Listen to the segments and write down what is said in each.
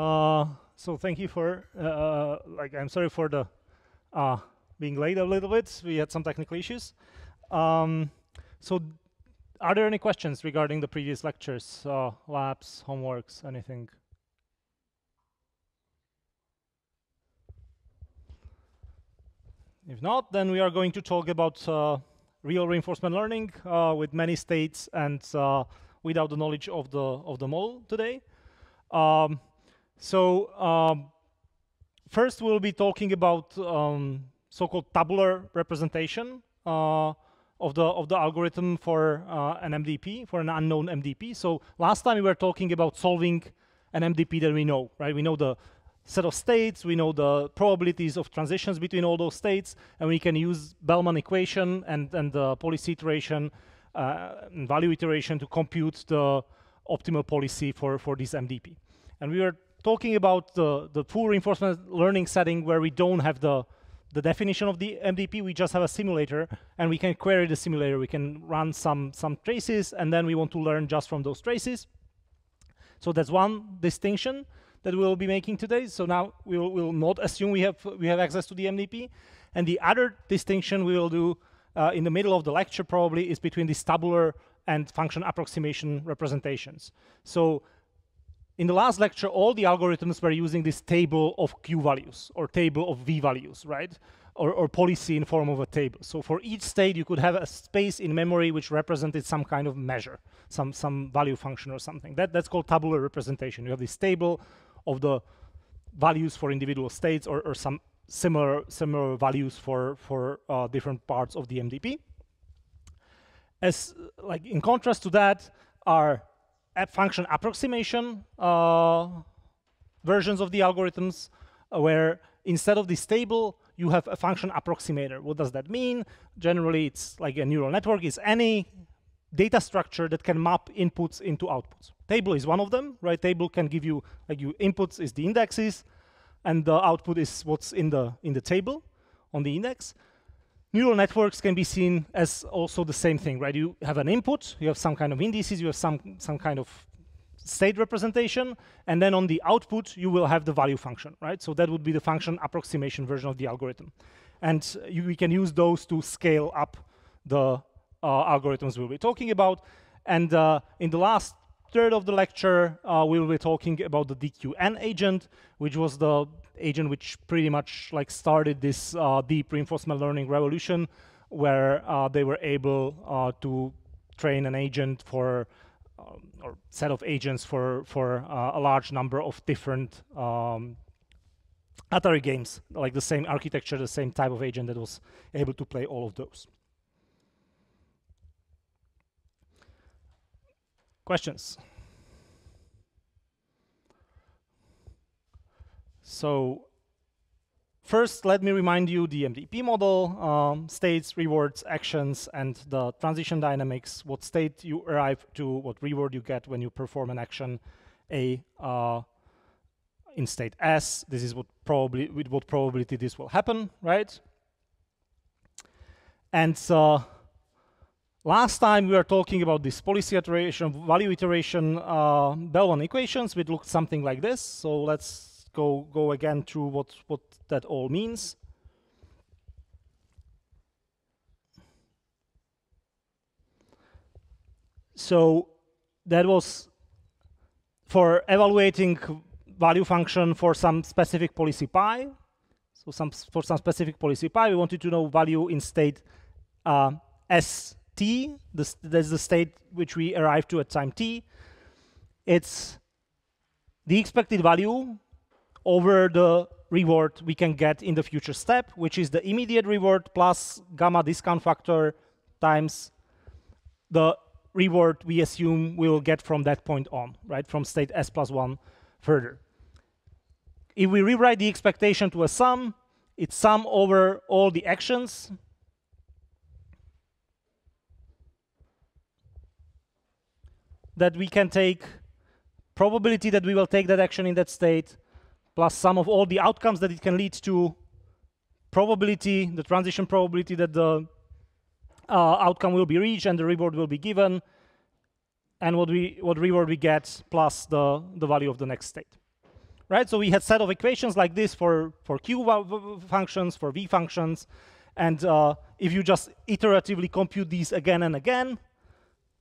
So thank you for, I'm sorry for the being late a little bit. We had some technical issues. So are there any questions regarding the previous lectures, labs, homeworks, anything? If not, then we are going to talk about real reinforcement learning with many states and without the knowledge of the model today. First, we'll be talking about so-called tabular representation of the algorithm for an MDP, for an unknown MDP. So last time we were talking about solving an MDP that we know, right? We know the set of states, we know the probabilities of transitions between all those states, and we can use Bellman equation and the policy iteration, and value iteration to compute the optimal policy for this MDP. And we were talking about the full reinforcement learning setting where we don't have the definition of the MDP, we just have a simulator, and we can query the simulator. We can run some traces, and then we want to learn just from those traces. So that's one distinction that we'll be making today. So now we'll not assume we have access to the MDP. And the other distinction we will do in the middle of the lecture probably is between this tabular and function approximation representations. So in the last lecture, all the algorithms were using this table of Q values or table of V values, right? Or policy in form of a table. So for each state, you could have a space in memory which represented some kind of measure, some value function or something. That's called tabular representation. You have this table of the values for individual states or some similar values for different parts of the MDP. As like in contrast to that are function approximation versions of the algorithms where instead of this table you have a function approximator. What does that mean? Generally, it's like a neural network is any data structure that can map inputs into outputs. Table is one of them, right? Table can give you, like, you inputs is the indexes, and the output is what's in the table on the index. Neural networks can be seen as also the same thing, right? You have an input, you have some kind of indices, you have some kind of state representation, and then on the output you will have the value function, right? So that would be the function approximation version of the algorithm. And we can use those to scale up the algorithms we'll be talking about. And in the last third of the lecture, we will be talking about the DQN agent, which was the agent which pretty much like started this deep reinforcement learning revolution, where they were able to train an agent for or set of agents for a large number of different Atari games, like the same architecture, the same type of agent that was able to play all of those. Questions? So first, let me remind you the MDP model, states, rewards, actions, and the transition dynamics, what state you arrive to, what reward you get when you perform an action A in state S. This is with what probability this will happen, right? And last time we were talking about this policy iteration, value iteration, Bellman equations, which looked something like this. So let's go again through what that all means. So that was for evaluating value function for some specific policy pi. So for some specific policy pi, we wanted to know value in state ST. That's the state which we arrive to at time t. It's the expected value over the reward we can get in the future step, which is the immediate reward plus gamma discount factor times the reward we assume we will get from that point on, right, from state S plus 1 further. If we rewrite the expectation to a sum, it's sum over all the actions. That we can take, probability that we will take that action in that state, plus sum of all the outcomes that it can lead to, probability, the transition probability that the outcome will be reached and the reward will be given, and what reward we get plus the value of the next state. right? So we had set of equations like this for Q functions, for V functions, and if you just iteratively compute these again and again,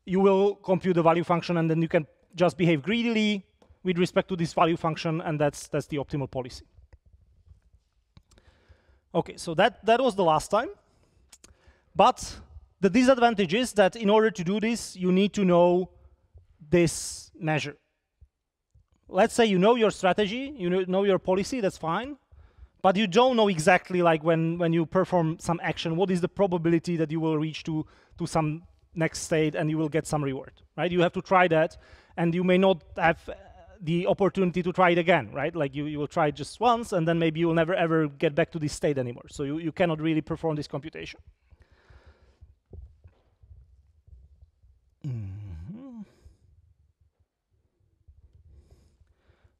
you will compute the value function, and then you can just behave greedily with respect to this value function, and that's the optimal policy. Okay, so that was the last time. But the disadvantage is that in order to do this, you need to know this measure. Let's say you know your strategy, you know your policy, that's fine, but you don't know exactly, like when you perform some action, what is the probability that you will reach to some next state and you will get some reward, right? You have to try that, and you may not have the opportunity to try it again, right? Like you will try it just once, and then maybe you will never ever get back to this state anymore. So you cannot really perform this computation.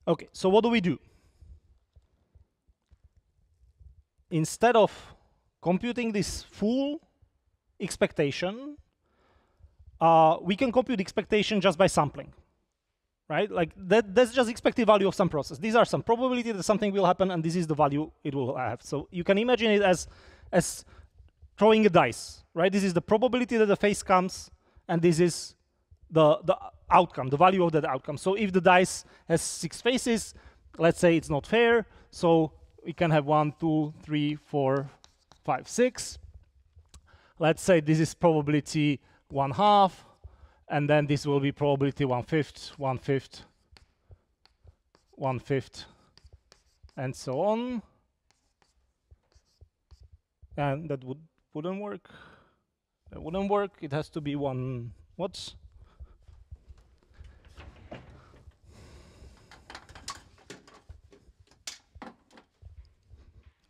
Okay, so what do we do? Instead of computing this full expectation, we can compute expectation just by sampling, right? Like that's just expected value of some process. These are some probability that something will happen, and this is the value it will have. So you can imagine it as throwing a dice, right? This is the probability that the face comes, and this is the outcome, the value of that outcome. So if the dice has 6 faces, let's say it's not fair, so we can have 1, 2, 3, 4, 5, 6. Let's say this is probability 1/2, and then this will be probability 1/5, 1/5, 1/5, and so on. And that wouldn't work. That wouldn't work. It has to be one. What?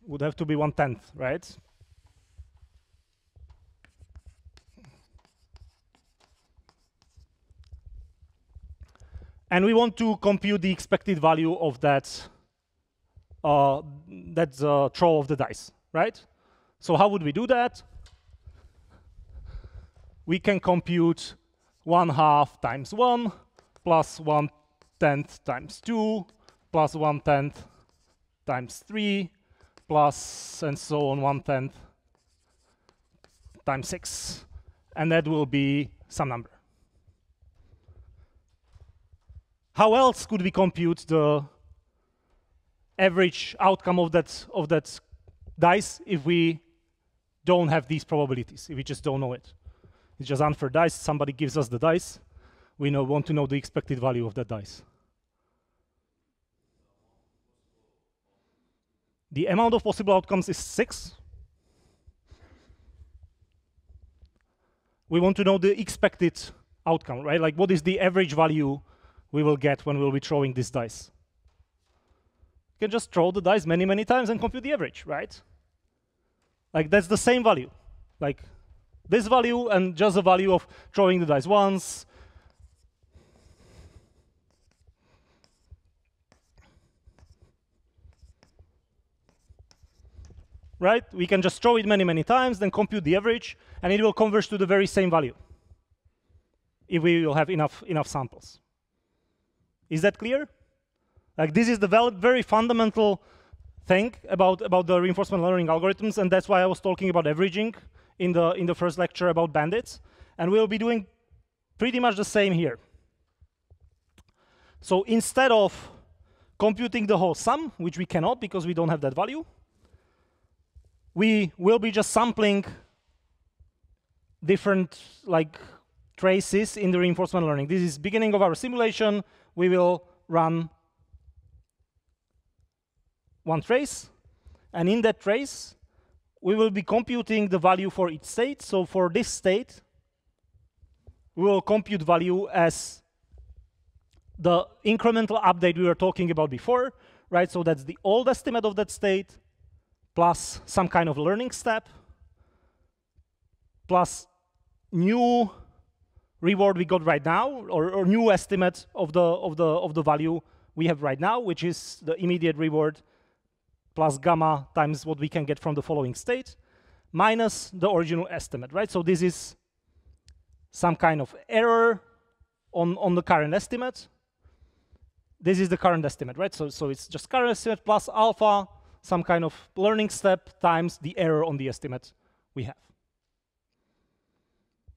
Would have to be 1/10, right? And we want to compute the expected value of that throw of the dice, right? So how would we do that? We can compute 1/2 times 1 plus 1/10 times 2 plus 1/10 times 3 plus and so on 1/10 times 6. And that will be some number. How else could we compute the average outcome of that dice if we don't have these probabilities, if we just don't know it? It's just unfair dice. Somebody gives us the dice. We want to know the expected value of that dice. The amount of possible outcomes is 6. We want to know the expected outcome, right? Like what is the average value we will get when we'll be throwing this dice? You can just throw the dice many, many times and compute the average, right? Like that's the same value. Like this value and just the value of throwing the dice once. Right? We can just throw it many, many times, then compute the average, and it will converge to the very same value if we will have enough samples. Is that clear? Like this is the very fundamental thing about the reinforcement learning algorithms, and that's why I was talking about averaging in the first lecture about bandits, and we'll be doing pretty much the same here. So instead of computing the whole sum, which we cannot because we don't have that value, we will be just sampling different like traces in the reinforcement learning. This is beginning of our simulation. We will run one trace, and in that trace, we will be computing the value for each state. So for this state, we will compute value as the incremental update we were talking about before, right? So that's the old estimate of that state plus some kind of learning step plus new reward we got right now, or new estimate of the value we have right now, which is the immediate reward plus gamma times what we can get from the following state, minus the original estimate, right? So this is some kind of error on the current estimate. this is the current estimate, right? So it's just current estimate plus alpha, some kind of learning step times the error on the estimate we have.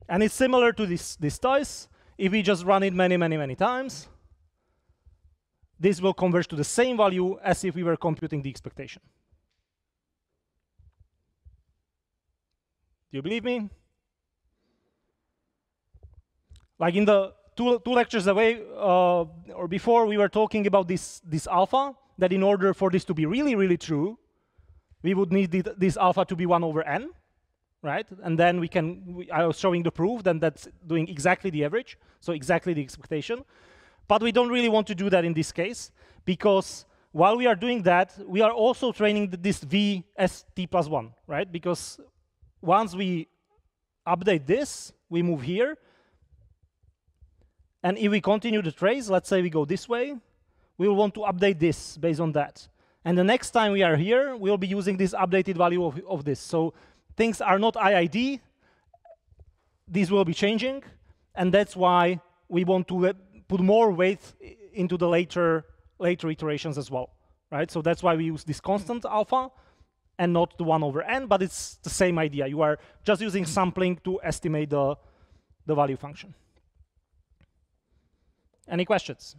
And it's similar to this toys. If we just run it many times, this will converge to the same value as if we were computing the expectation. Do you believe me? Like in the two lectures away or before, we were talking about this alpha, that in order for this to be really true, we would need this alpha to be 1 over n, right? And then I was showing the proof, then that's doing exactly the average, so exactly the expectation. But we don't really want to do that in this case, because while we are doing that, we are also training this v as t plus 1, right? Because once we update this, we move here. And if we continue the trace, let's say we go this way, we will want to update this based on that. And the next time we are here, we'll be using this updated value of this. So things are not IID. These will be changing. And that's why we want to put more weight into the later iterations as well, right? So that's why we use this constant alpha and not the 1 over n, but it's the same idea. You are just using sampling to estimate the value function. Any questions?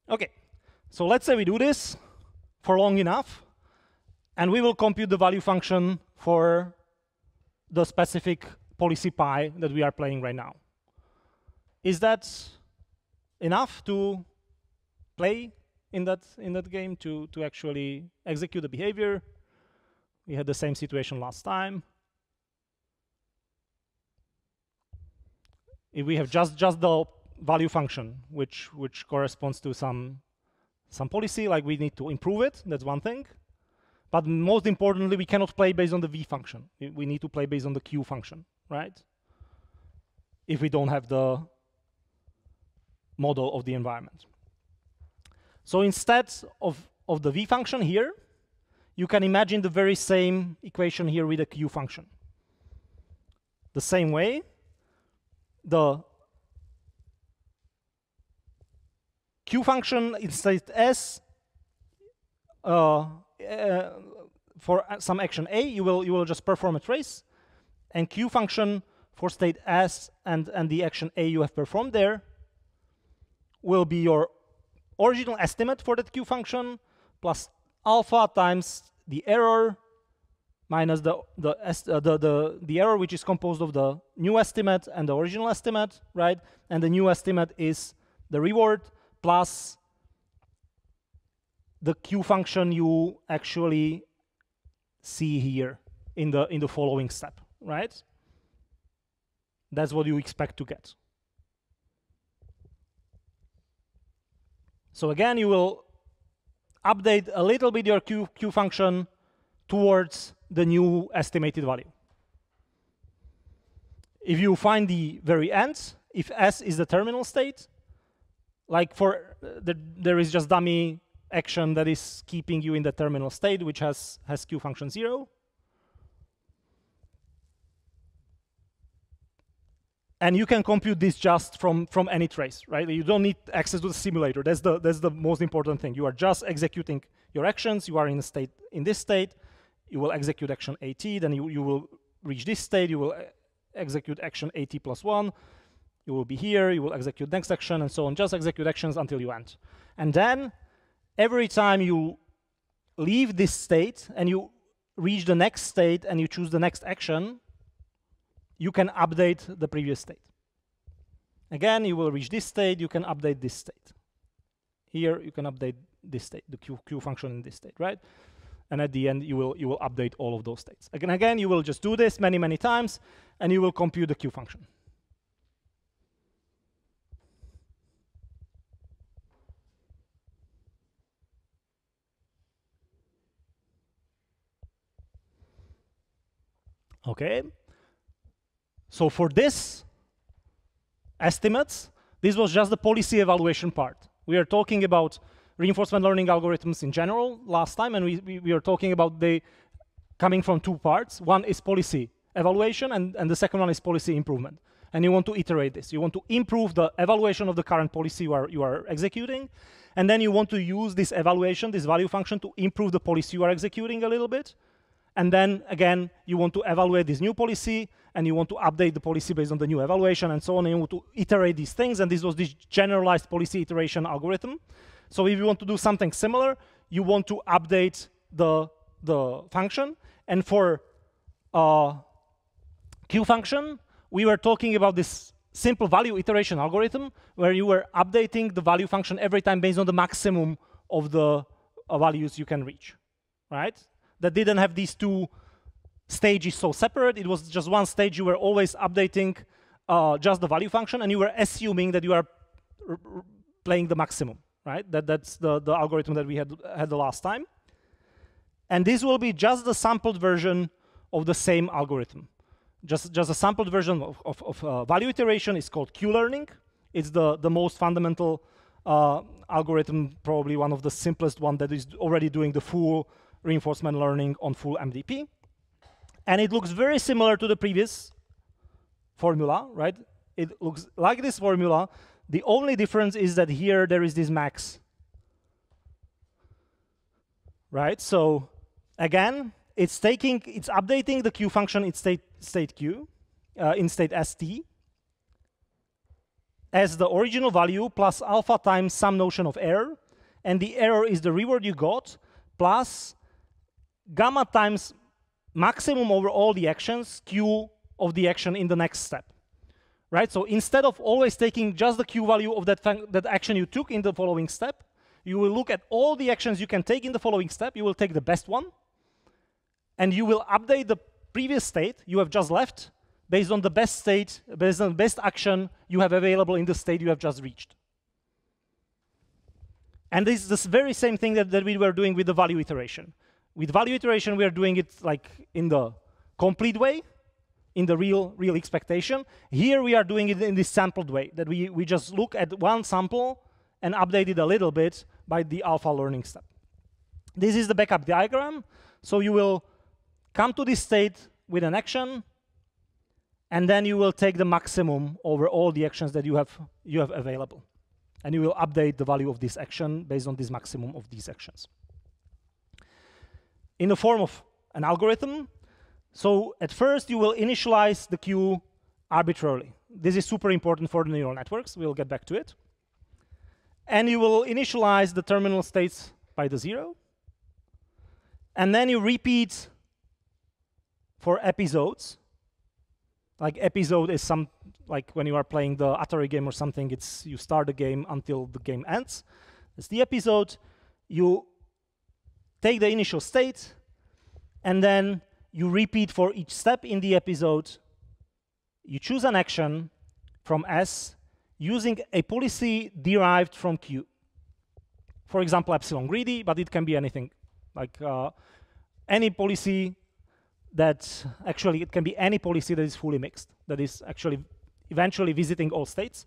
Okay, so let's say we do this for long enough, and we will compute the value function for the specific policy pi that we are playing right now. Is that enough to play in that game, to actually execute the behavior? We had the same situation last time. If we have just the value function, which corresponds to some policy, like we need to improve it, that's one thing. But most importantly, we cannot play based on the v function. We need to play based on the q function, right? If we don't have the model of the environment. So instead of the v function here, you can imagine the very same equation here with a q function. The same way, the q function in state S for some action A, you will just perform a trace, and q function for state S and the action A you have performed there will be your original estimate for that q function plus alpha times the error minus the error, which is composed of the new estimate and the original estimate, right? And the new estimate is the reward plus the q function you actually see here in the following step, right? That's what you expect to get. So again, you will update a little bit your q function towards the new estimated value. If you find the very end, if S is the terminal state, like there is just dummy action that is keeping you in the terminal state, which has q function 0. And you can compute this just from any trace, right? You don't need access to the simulator. That's the most important thing. You are just executing your actions. You are in this state. You will execute action AT. Then you will reach this state. You will execute action AT plus 1. You will be here. You will execute next action, and so on. Just execute actions until you end. And then every time you leave this state and you reach the next state and you choose the next action, you can update the previous state. Again, you will reach this state, you can update this state. Here, you can update this state, the q function in this state, right? And at the end, you will update all of those states. Again, you will just do this many times, and you will compute the q function. Okay. So for this estimates, this was just the policy evaluation part. We are talking about reinforcement learning algorithms in general last time, and we are talking about the coming from two parts. One is policy evaluation, and the second one is policy improvement. And you want to iterate this. You want to improve the evaluation of the current policy you are executing, and then you want to use this evaluation, this value function, to improve the policy you are executing a little bit. And then, again, you want to evaluate this new policy, and you want to update the policy based on the new evaluation, and so on, and you want to iterate these things, and this was this generalized policy iteration algorithm. So if you want to do something similar, you want to update the function, and for Q function, we were talking about this simple value iteration algorithm where you were updating the value function every time based on the maximum of the values you can reach, right? That didn't have these two stages so separate. It was just one stage. You were always updating just the value function, and you were assuming that you are playing the maximum, right? That's the algorithm that we had the last time. And this will be just the sampled version of the same algorithm. Just a sampled version of value iteration is called Q-learning. It's the most fundamental algorithm, probably one of the simplest one that is already doing the full reinforcement learning on full MDP. And it looks very similar to the previous formula, right? It looks like this formula. The only difference is that here there is this max, right? So again, it's updating the Q function in state Q, in state ST, as the original value plus alpha times some notion of error, and the error is the reward you got, plus gamma times maximum over all the actions, Q of the action in the next step, right? So instead of always taking just the Q value of that action you took in the following step, you will look at all the actions you can take in the following step. You will take the best one, and you will update the previous state you have just left based on the best state, based on the best action you have available in the state you have just reached. And this is the very same thing that we were doing with the value iteration. With value iteration, we are doing it like in the complete way, in the real expectation. Here we are doing it in this sampled way, that we just look at one sample and update it a little bit by the alpha learning step. This is the backup diagram. So you will come to this state with an action, and then you will take the maximum over all the actions that you have available. And you will update the value of this action based on this maximum of these actions. In the form of an algorithm, so at first you will initialize the Q arbitrarily. This is super important for the neural networks. We'll get back to it. And you will initialize the terminal states by the 0. And then you repeat for episodes. Like episode is like when you are playing the Atari game or something, you start the game until the game ends. It's the episode. You take the initial state, and then you repeat for each step in the episode. You choose an action from S using a policy derived from Q. For example, epsilon greedy, but it can be anything. Like any policy that actually, it can be any policy that is fully mixed, that is actually eventually visiting all states,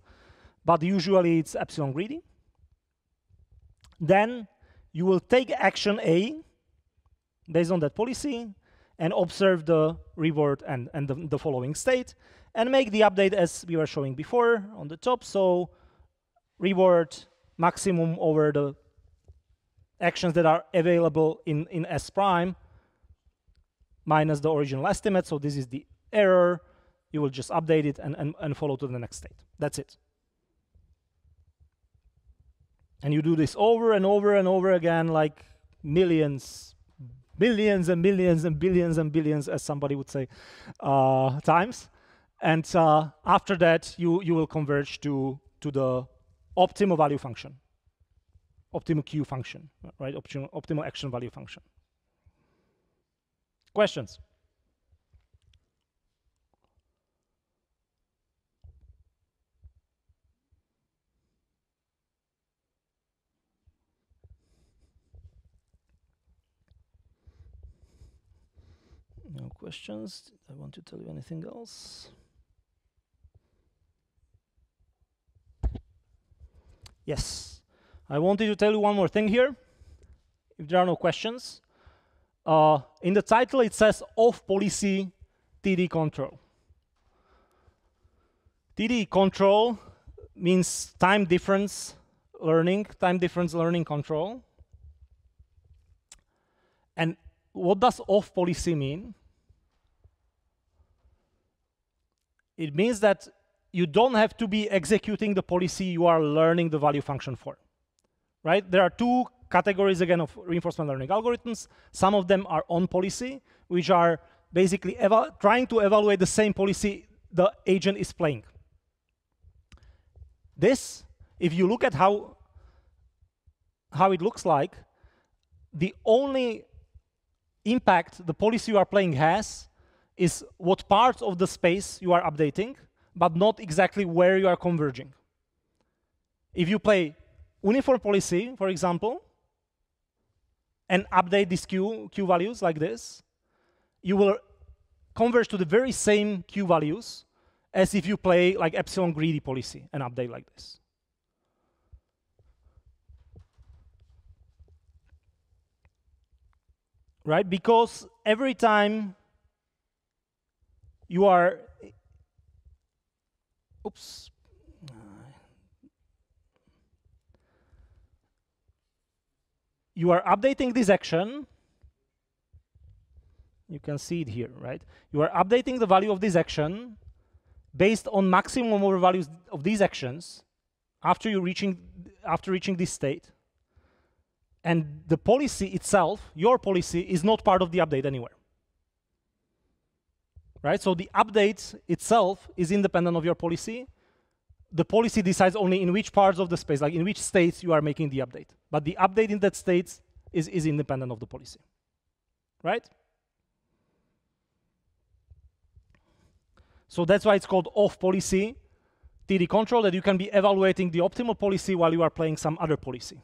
but usually it's epsilon greedy. Then you will take action A based on that policy and observe the reward and the following state and make the update as we were showing before on the top. So reward maximum over the actions that are available in S prime minus the original estimate. So this is the error. You will just update it and follow to the next state. That's it. And you do this over and over and over again, like millions, billions and millions and billions and billions, as somebody would say, times. And after that, you will converge to the optimal value function, optimal Q function, right? Optimal action value function. Questions? No questions. I want to tell you anything else. Yes. I wanted to tell you one more thing here. If there are no questions, in the title it says off policy TD control. TD control means time difference learning control. And what does off policy mean? It means that you don't have to be executing the policy you are learning the value function for, right? There are two categories, again, of reinforcement learning algorithms. Some of them are on policy, which are basically trying to evaluate the same policy the agent is playing. This, if you look at how it looks like, the only impact the policy you are playing has is what parts of the space you are updating, but not exactly where you are converging. If you play uniform policy, for example, and update these Q values like this, you will converge to the very same Q values as if you play like epsilon greedy policy and update like this. Right? Because every time you are, oops, you are updating this action. You can see it here, right? You are updating the value of this action based on maximum over values of these actions after reaching this state. And the policy itself, your policy, is not part of the update anywhere. Right? So the update itself is independent of your policy. The policy decides only in which parts of the space, like in which states you are making the update. But the update in that state is independent of the policy. Right? So that's why it's called off policy TD control, that you can be evaluating the optimal policy while you are playing some other policy.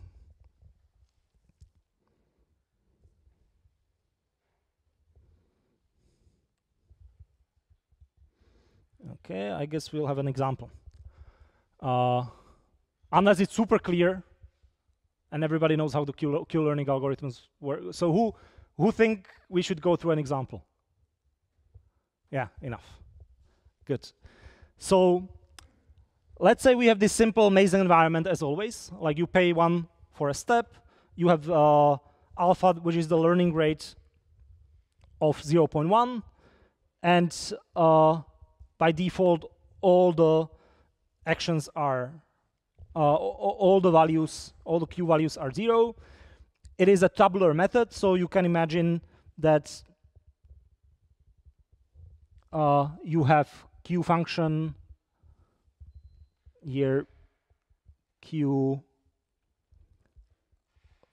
Okay, I guess we'll have an example. Unless it's super clear and everybody knows how the Q learning algorithms work. So who think we should go through an example? Yeah, enough. Good. So let's say we have this simple maze environment as always. Like you pay 1 for a step. You have alpha, which is the learning rate of 0.1. And by default, all the actions are, all the Q values are 0. It is a tabular method, so you can imagine that you have Q function here, Q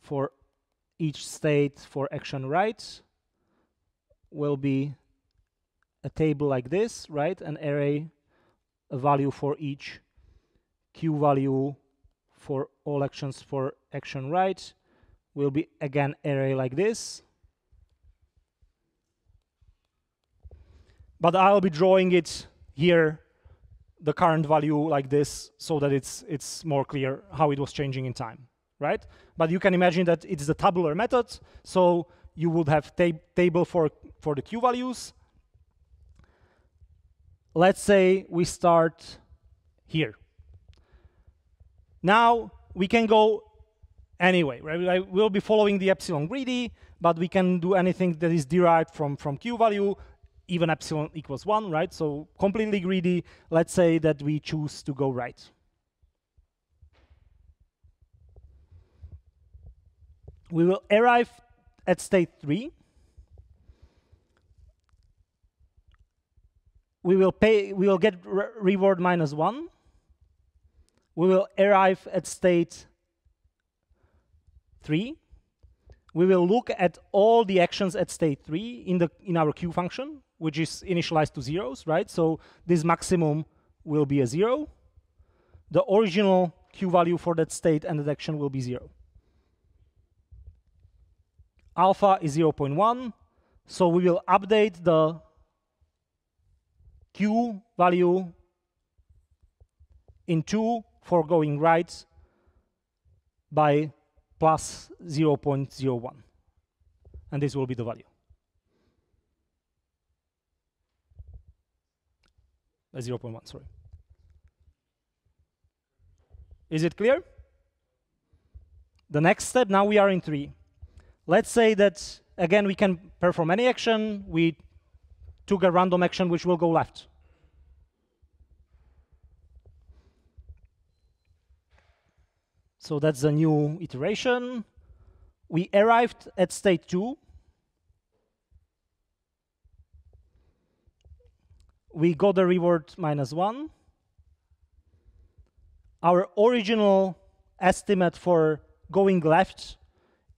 for each state for action right will be a table like this, right? An array, a value for each Q value for all actions for action right will be again array like this. But I'll be drawing it here, the current value like this, so that it's more clear how it was changing in time, right? But you can imagine that it's the tabular method, so you would have table for the Q values. Let's say we start here. Now we can go anyway, right? We'll be following the epsilon greedy, but we can do anything that is derived from Q value, even epsilon equals 1, right? So completely greedy, let's say that we choose to go right. We will arrive at state 3. We will get reward -1. We will arrive at state 3. We will look at all the actions at state 3 in our Q function, which is initialized to zeros, right? So this maximum will be a 0. The original Q value for that state and that action will be 0. Alpha is 0.1, so we will update the Q value in 2 for going right by plus 0.01. and this will be the value. 0.1, sorry. Is it clear? The next step, now we are in 3. Let's say that, again, we can perform any action. We took a random action which will go left. So that's the new iteration. We arrived at state 2. We got the reward -1. Our original estimate for going left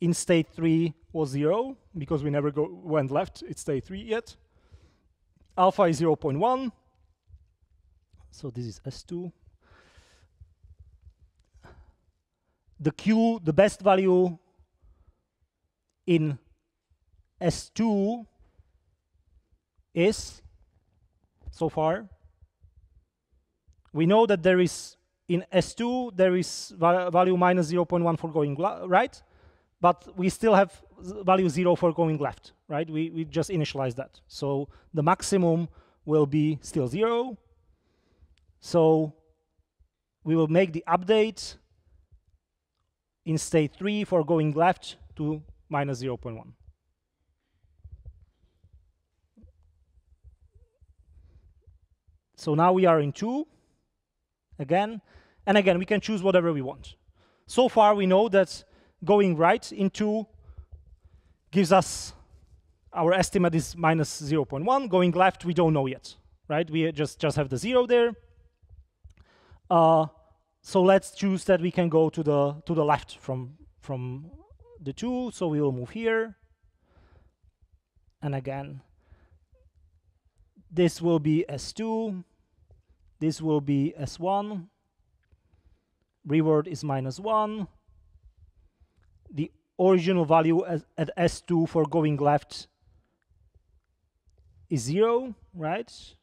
in state 3 was 0, because we never went left. It's state 3 yet. Alpha is 0.1. So this is S2. The Q, the best value in S2 is, so far, we know that there is, in S2, there is value -0.1 for going right, but we still have value 0 for going left, right? We just initialize that. So the maximum will be still 0. So we will make the update in state 3 for going left to -0.1. So now we are in 2 again. And again, we can choose whatever we want. So far, we know that going right in 2 gives us, our estimate is -0.1. Going left, we don't know yet, right? We just have the 0 there. So let's choose that we can go to the left from the 2. So we will move here. And again, this will be S2. This will be S1. Reward is -1. The original value at S2 for going left is 0, right?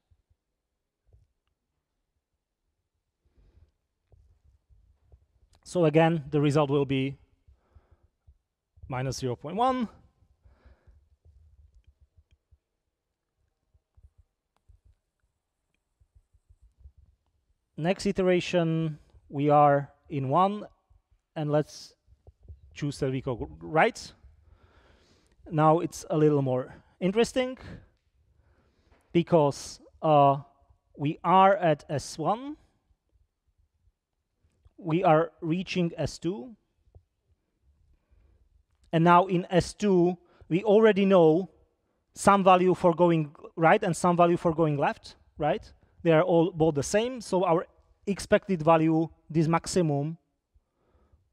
So again, the result will be -0.1. Next iteration, we are in 1, and let's choose that we go right. Now it's a little more interesting, because we are at S1. We are reaching S2. And now in S2, we already know some value for going right and some value for going left, right? They are all both the same. So our expected value, this maximum,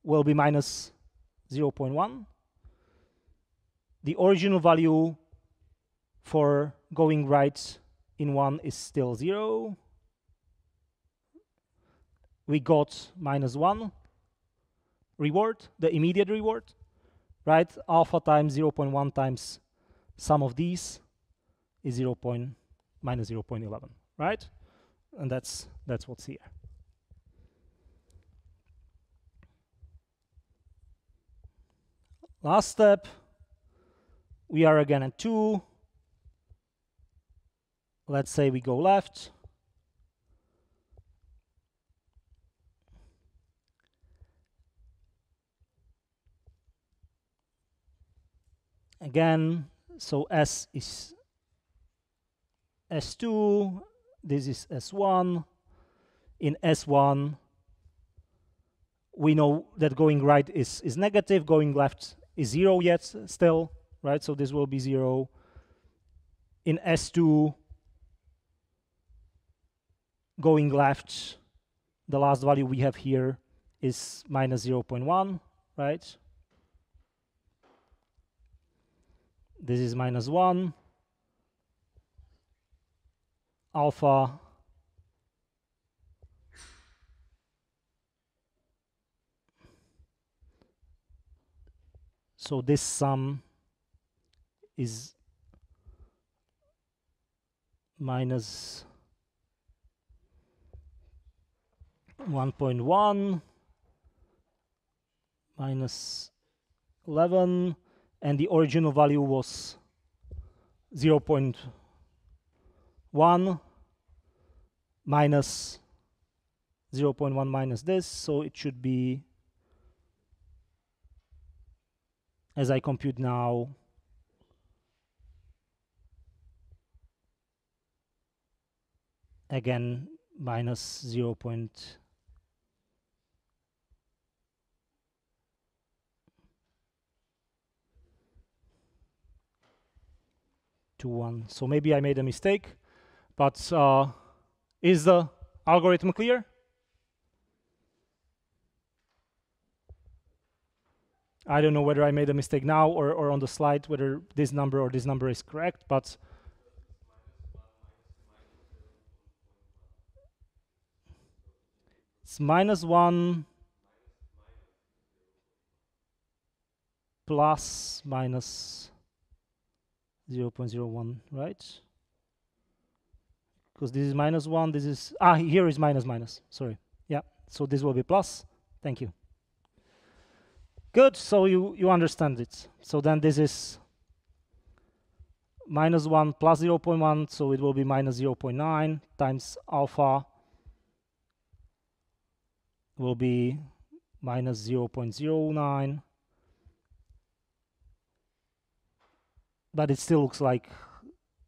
will be -0.1. The original value for going right in 1 is still 0. We got -1 reward, the immediate reward, right? Alpha times 0.1 times sum of these is -0.11, right? And that's what's here. Last step, we are again at 2. Let's say we go left. Again, so S is S2, this is S1. In S1, we know that going right is negative, going left is 0 yet still, right? So this will be 0. In S2, going left, the last value we have here is -0.1, right? This is -1. Alpha so this sum is -1.1 -11, and the original value was 0.1 minus 0.1 minus this, so it should be, as I compute now, again minus 0.21. So maybe I made a mistake, but is the algorithm clear? I don't know whether I made a mistake now or on the slide, whether this number or this number is correct, but it's -1 plus minus 0.01, right? Because this is -1, this is, here is minus, sorry. Yeah, so this will be plus. Thank you. Good, so you understand it. So then this is -1 plus 0.1, so it will be minus 0.9 times alpha will be minus 0.09. But it still looks like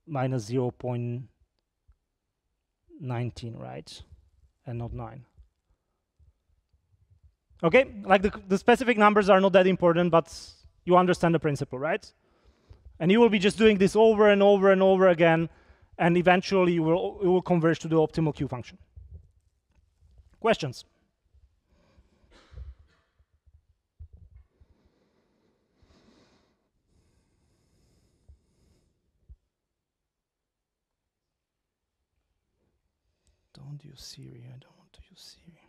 minus 0.19, right? And not 9. Okay, like the specific numbers are not that important, but you understand the principle, right? And you will be just doing this over and over and over again, and eventually it will converge to the optimal Q function. Questions? Don't use Siri. I don't want to use Siri.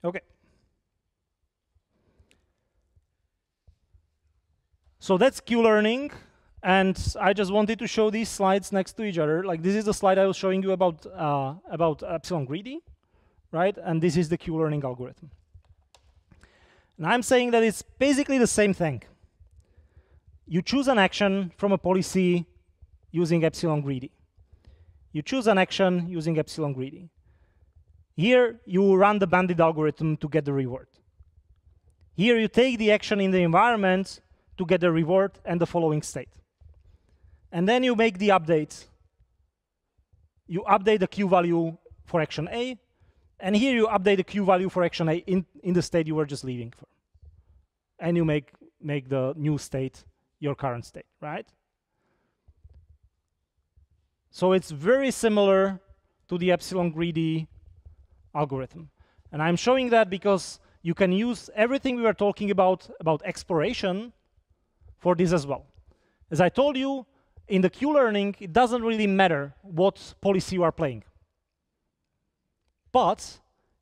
Okay. So that's Q-learning, and I just wanted to show these slides next to each other. Like this is the slide I was showing you about epsilon greedy, right? And this is the Q-learning algorithm. And I'm saying that it's basically the same thing. You choose an action from a policy using epsilon greedy. You choose an action using epsilon greedy. Here, you run the bandit algorithm to get the reward. Here, you take the action in the environment to get the reward and the following state. And then you make the update. You update the Q value for action A, and here you update the Q value for action A in the state you were just leaving for. And you make the new state your current state, right? So it's very similar to the epsilon greedy algorithm. And I'm showing that because you can use everything we were talking about exploration for this as well. As I told you, in the Q-learning, it doesn't really matter what policy you are playing. But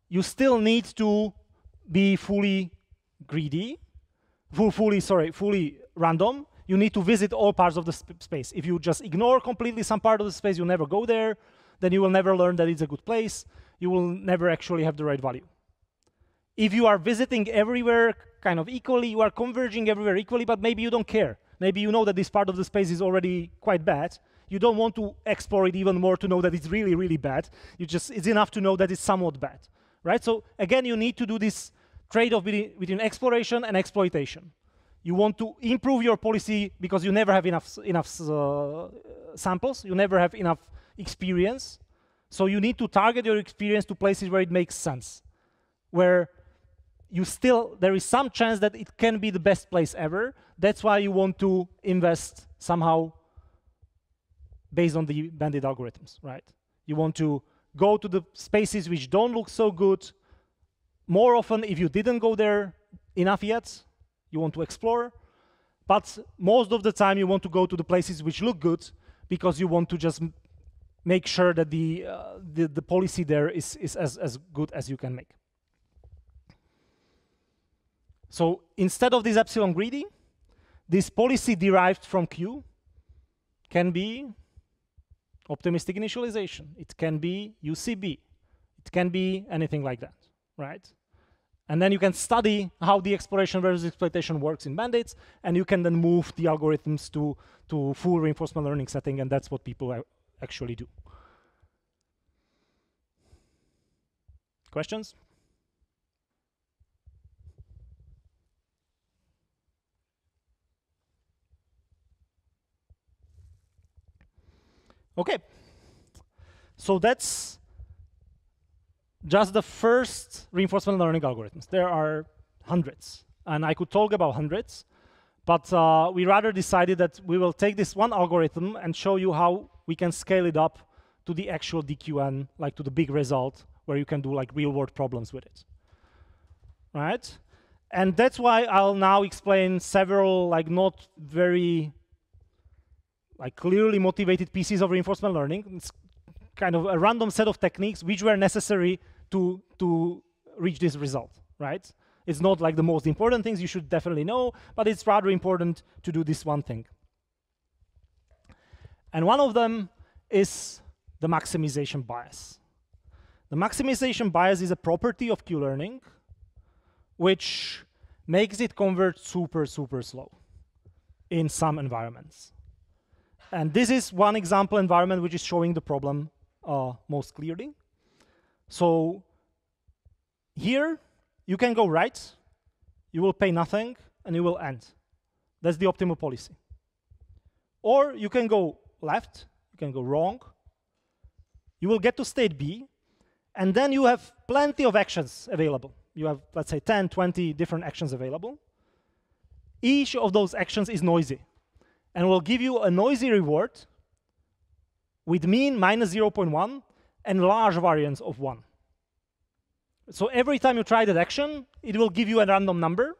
you still need to be fully greedy, fully random. You need to visit all parts of the space. If you just ignore completely some part of the space, you'll never go there, then you will never learn that it's a good place. You will never actually have the right value. If you are visiting everywhere kind of equally, you are converging everywhere equally, but maybe you don't care. Maybe you know that this part of the space is already quite bad. You don't want to explore it even more to know that it's really, really bad. It's enough to know that it's somewhat bad, right? So again, you need to do this trade-off between exploration and exploitation. You want to improve your policy because you never have enough samples. You never have enough experience. So you need to target your experience to places where it makes sense, where there is some chance that it can be the best place ever. That's why you want to invest somehow based on the bandit algorithms, right? You want to go to the spaces which don't look so good. More often, if you didn't go there enough yet, you want to explore. But most of the time, you want to go to the places which look good because you want to just make sure that the policy there is as good as you can make. So instead of this epsilon greedy, this policy derived from Q can be optimistic initialization. It can be UCB. It can be anything like that, right? And then you can study how the exploration versus exploitation works in bandits, and you can then move the algorithms to full reinforcement learning setting, and that's what people actually do. Questions? Okay. So that's just the first reinforcement learning algorithms. There are hundreds, and I could talk about hundreds, but we rather decided that we will take this one algorithm and show you how we can scale it up to the actual DQN, like to the big result, where you can do like real-world problems with it, right? And that's why I'll now explain several like not very like clearly motivated pieces of reinforcement learning. It's kind of a random set of techniques which were necessary to reach this result, right? It's not like the most important things you should definitely know, but it's rather important to do this one thing. And one of them is the maximization bias. The maximization bias is a property of Q-learning which makes it convert super, super slow in some environments. And this is one example environment which is showing the problem most clearly. So here, you can go right, you will pay nothing, and you will end. That's the optimal policy. Or you can go left, you can go wrong, you will get to state B, and then you have plenty of actions available. You have, let's say, 10, 20 different actions available. Each of those actions is noisy, and will give you a noisy reward with mean minus 0.1 and large variance of 1. So every time you try that action, it will give you a random number,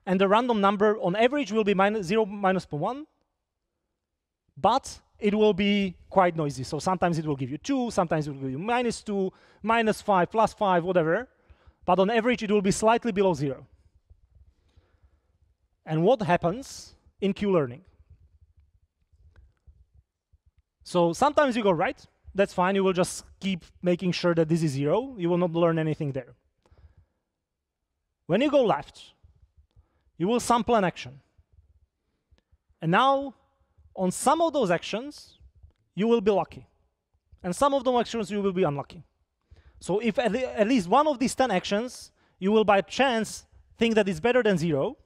and the random number on average will be minus 0.1, but it will be quite noisy. So sometimes it will give you 2, sometimes it will give you -2, -5, +5, whatever, but on average it will be slightly below 0. And what happens in Q-learning? So sometimes you go right, that's fine, you will just keep making sure that this is 0, you will not learn anything there. When you go left, you will sample an action. And now, on some of those actions, you will be lucky. And some of those actions, you will be unlucky. So if at least one of these 10 actions, you will by chance think that it's better than 0,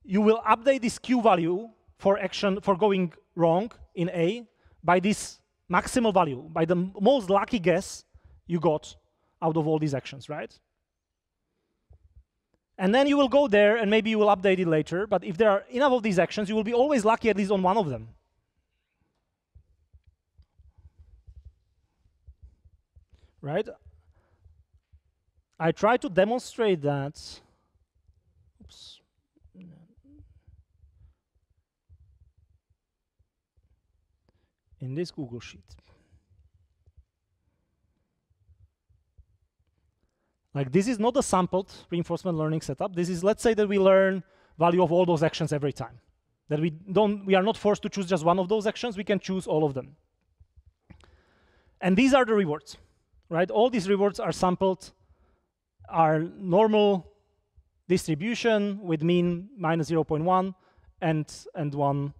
you will update this Q value for action for going wrong in A by this maximal value, by the most lucky guess you got out of all these actions, right? And then you will go there, and maybe you will update it later, but if there are enough of these actions, you will be always lucky at least on one of them. Right? I try to demonstrate that. Oops. In this Google Sheet. Like this is not a sampled reinforcement learning setup. This is, let's say that we learn value of all those actions every time. That we are not forced to choose just one of those actions, we can choose all of them. And these are the rewards, right? All these rewards are sampled, are normal distribution with mean minus 0.1 and 1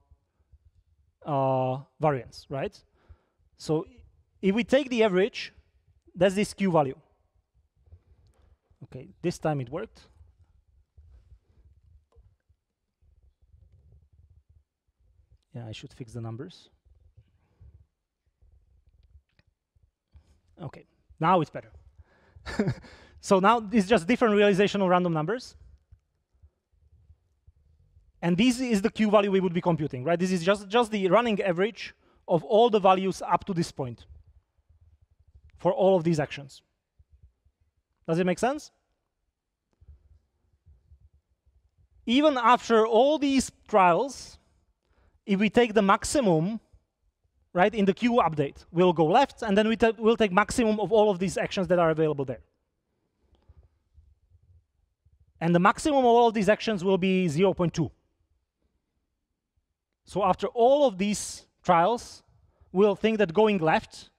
variance, right? So if we take the average, that's this Q value. Okay, this time it worked. Yeah, I should fix the numbers. Okay, now it's better. So now it's just different realization of random numbers. And this is the Q value we would be computing, right? This is just the running average of all the values up to this point for all of these actions. Does it make sense? Even after all these trials, if we take the maximum, right, in the Q update, we'll go left, and then we'll take maximum of all of these actions that are available there. And the maximum of all of these actions will be 0.2. So after all of these trials, will think that going left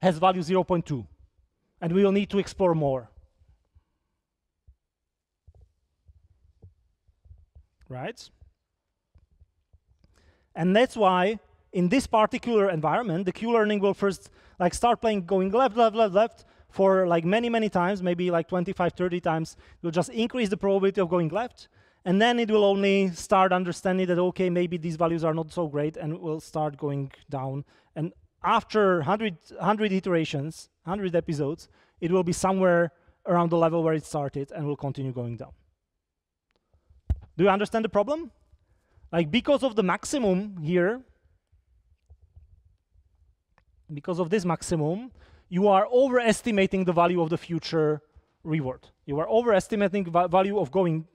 has value 0.2, and we will need to explore more. Right? And that's why in this particular environment, the Q-learning will first like start playing going left, left, left, left for like many, many times, maybe like 25, 30 times. It will just increase the probability of going left. And then it will only start understanding that, okay, maybe these values are not so great, and will start going down. And after 100 iterations, 100 episodes, it will be somewhere around the level where it started and will continue going down. Do you understand the problem? Like, because of the maximum here, because of this maximum, you are overestimating the value of the future reward. You are overestimating the value of going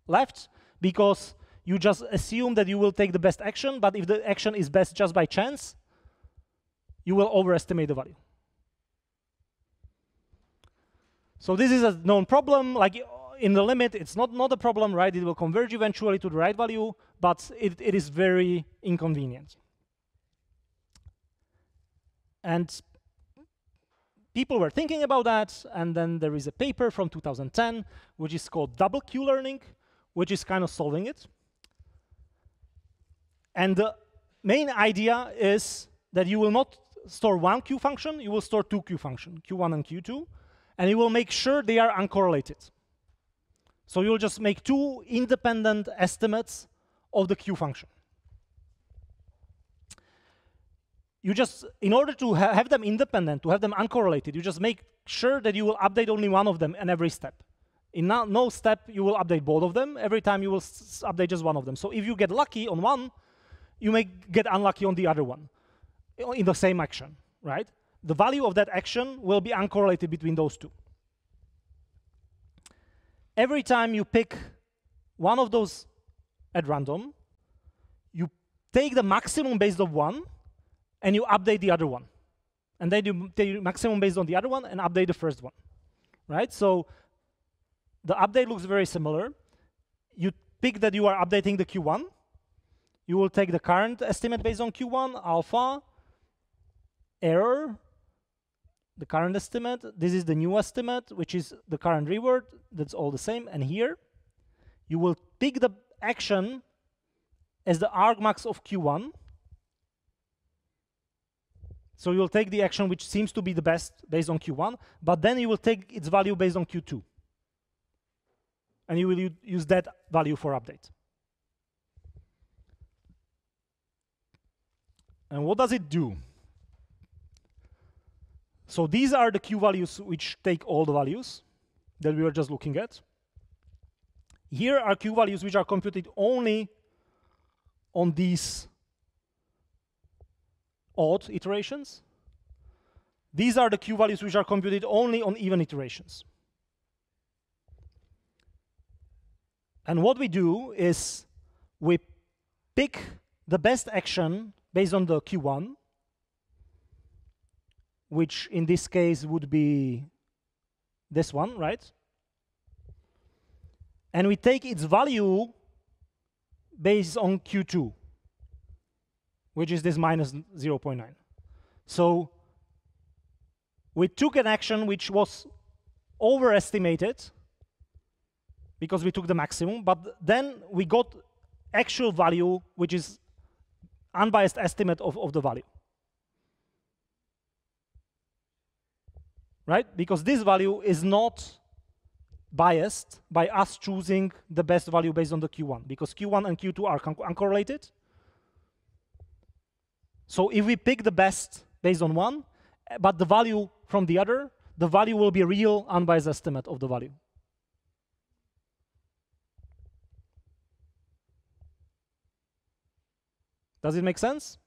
left, because you just assume that you will take the best action, but if the action is best just by chance, you will overestimate the value. So this is a known problem. Like, in the limit, it's not a problem, right? It will converge eventually to the right value, but it is very inconvenient. And people were thinking about that, and then there is a paper from 2010, which is called double Q-learning, which is kind of solving it. And the main idea is that you will not store one Q function, you will store two Q functions, Q1 and Q2, and you will make sure they are uncorrelated. So you'll just make two independent estimates of the Q function. You just, in order to have them independent, to have them uncorrelated, you just make sure that you will update only one of them in every step. In no step, you will update both of them. Every time you will update just one of them. So if you get lucky on one, you may get unlucky on the other one in the same action, right? The value of that action will be uncorrelated between those two. Every time you pick one of those at random, you take the maximum based on one, and you update the other one. And then you take the maximum based on the other one and update the first one, right? So the update looks very similar. You pick that you are updating the Q1. You will take the current estimate based on Q1, alpha, error, the current estimate. This is the new estimate, which is the current reward. That's all the same. And here, you will pick the action as the argmax of Q1. So you'll take the action which seems to be the best based on Q1, but then you will take its value based on Q2. And you will use that value for update. And what does it do? So these are the Q values which take all the values that we were just looking at. Here are Q values which are computed only on these odd iterations. These are the Q values which are computed only on even iterations. And what we do is we pick the best action based on the Q1, which in this case would be this one, right? And we take its value based on Q2, which is this minus 0.9. So we took an action which was overestimated because we took the maximum, but then we got actual value, which is unbiased estimate of the value. Right? Because this value is not biased by us choosing the best value based on the Q1, because Q1 and Q2 are uncorrelated. So if we pick the best based on one, but the value from the other, the value will be a real unbiased estimate of the value. Does it make sense?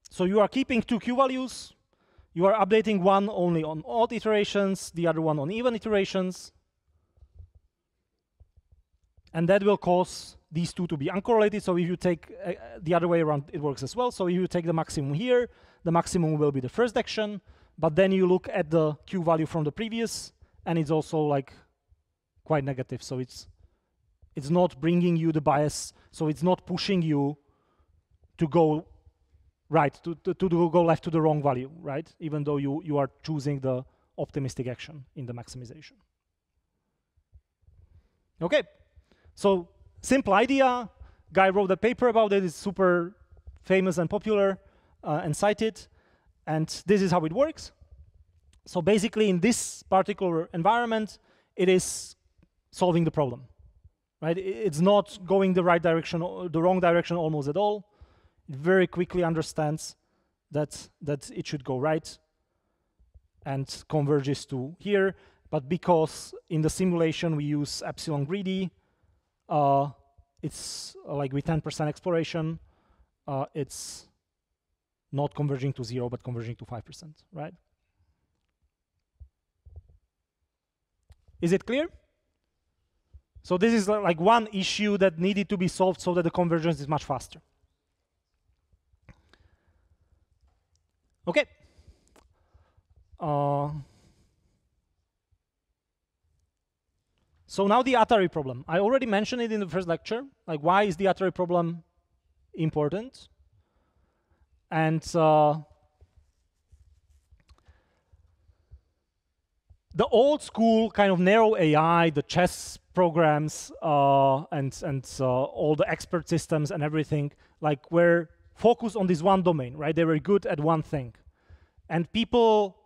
So you are keeping two Q values. You are updating one only on odd iterations, the other one on even iterations. And that will cause these two to be uncorrelated. So if you take the other way around, it works as well. So if you take the maximum here, the maximum will be the first action. But then you look at the Q value from the previous, and it's also like quite negative. So it's It's not bringing you the bias, so it's not pushing you to go right, to go left to the wrong value, right? Even though you are choosing the optimistic action in the maximization. Okay, so simple idea. Guy wrote a paper about it. It's super famous and popular and cited. And this is how it works. So basically, in this particular environment, it is solving the problem, right? It's not going the right direction, or the wrong direction almost at all. It very quickly understands that it should go right and converges to here. But because in the simulation we use epsilon greedy, it's like with 10% exploration, it's not converging to 0, but converging to 5%, right? Is it clear? So this is like one issue that needed to be solved so that the convergence is much faster. Okay. So now the Atari problem. I already mentioned it in the first lecture. Like, why is the Atari problem important? And the old school kind of narrow AI, the chess programs and all the expert systems and everything, like, were focused on this one domain, right? They were good at one thing. And people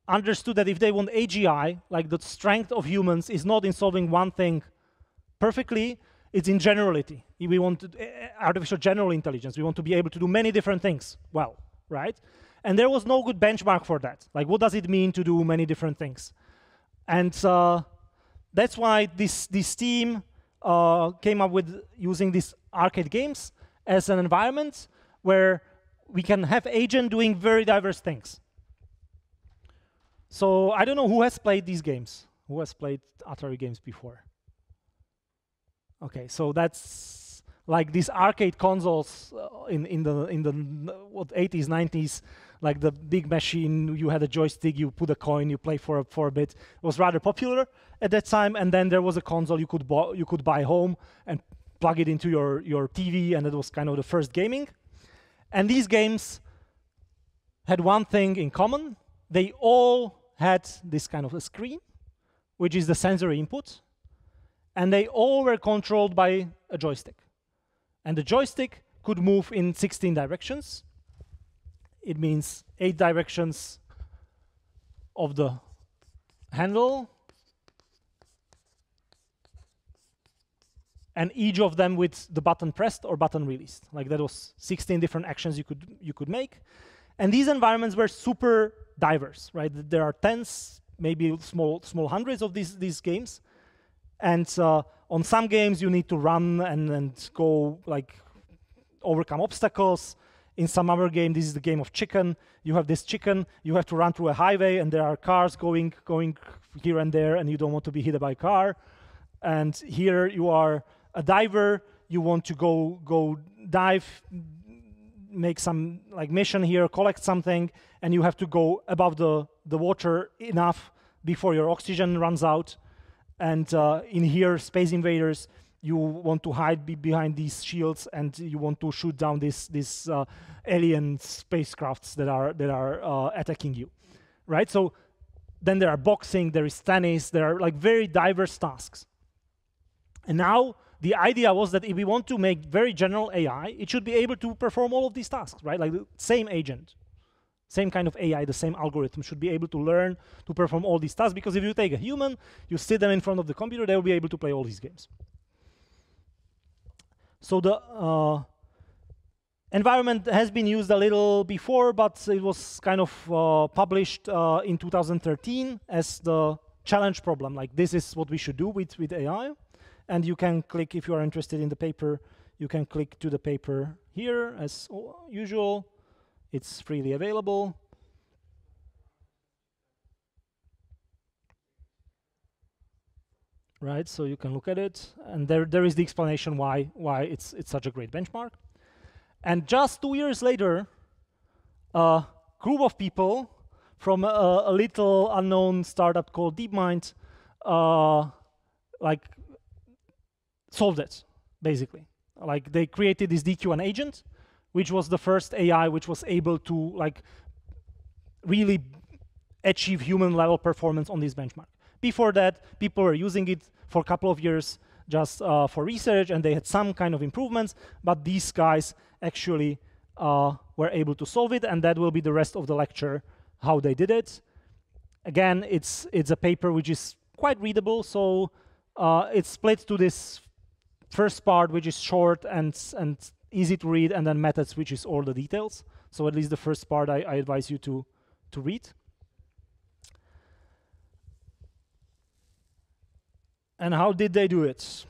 understood that if they want AGI, like the strength of humans is not in solving one thing perfectly, it's in generality. We want artificial general intelligence. We want to be able to do many different things well, right? And there was no good benchmark for that. Like, what does it mean to do many different things? And that's why this team came up with using these arcade games as an environment where we can have agent doing very diverse things. So I don't know who has played these games. Who has played Atari games before? Okay, so that's like these arcade consoles in the what 80s, 90s, like the big machine. You had a joystick, you put a coin, you play for a bit. It was rather popular at that time. And then there was a console you could buy home and plug it into your TV, and it was kind of the first gaming. And these games had one thing in common. They all had this kind of a screen, which is the sensory input. And they all were controlled by a joystick. And the joystick could move in 16 directions. It means 8 directions of the handle, and each of them with the button pressed or button released. Like, that was 16 different actions you could make. And these environments were super diverse, right? There are tens, maybe small hundreds of these games. And on some games, you need to run and go, like, overcome obstacles. In some other game, this is the game of chicken. You have this chicken, you have to run through a highway, and there are cars going here and there, and you don't want to be hit by a car. And here you are a diver, you want to go dive, make some like mission here, collect something, and you have to go above the water enough before your oxygen runs out. And in here, Space Invaders, you want to hide behind these shields, and you want to shoot down these alien spacecrafts that are attacking you, right? So then there are boxing, there is tennis, there are like very diverse tasks. And now the idea was that if we want to make very general AI, it should be able to perform all of these tasks, right? Like the same agent, same kind of AI, the same algorithm should be able to learn to perform all these tasks, because if you take a human, you sit them in front of the computer, they will be able to play all these games. So the environment has been used a little before, but it was kind of published in 2013 as the challenge problem. Like, this is what we should do with AI. And you can click, if you are interested in the paper, you can click to the paper here as usual. It's freely available. Right, so you can look at it, and there is the explanation why it's such a great benchmark. And just 2 years later, a group of people from a little unknown startup called DeepMind, like, solved it, basically. Like they created this DQ1 agent, which was the first AI which was able to like really achieve human level performance on this benchmark. Before that, people were using it for a couple of years just for research, and they had some kind of improvements, but these guys actually were able to solve it, and that will be the rest of the lecture, how they did it. Again, it's a paper which is quite readable, so it's split to this first part, which is short and easy to read, and then methods, which is all the details. So at least the first part I advise you to read. And how did they do it?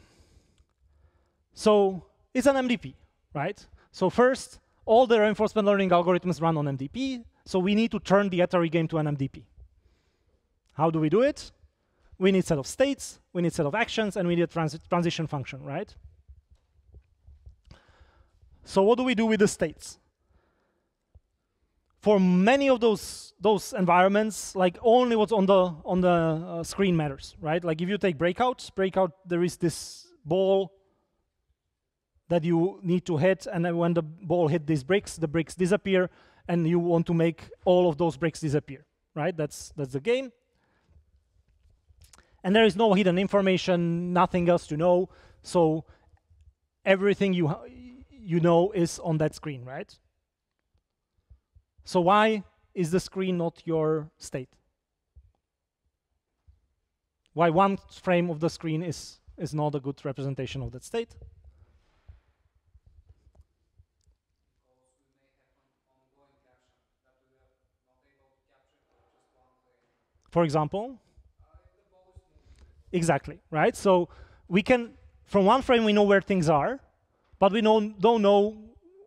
So it's an MDP, right? So first, all the reinforcement learning algorithms run on MDP, so we need to turn the Atari game to an MDP. How do we do it? We need a set of states, we need a set of actions, and we need a transition function, right? So what do we do with the states? For many of those environments, like only what's on the screen matters, right? Like if you take breakout, there is this ball that you need to hit, and then when the ball hit these bricks, the bricks disappear, and you want to make all of those bricks disappear, right? That's the game. And there is no hidden information, nothing else to know, so everything you know is on that screen, right? So why is the screen not your state? Why one frame of the screen is not a good representation of that state? For example? Exactly, right? So we can, from one frame, we know where things are, but we don't know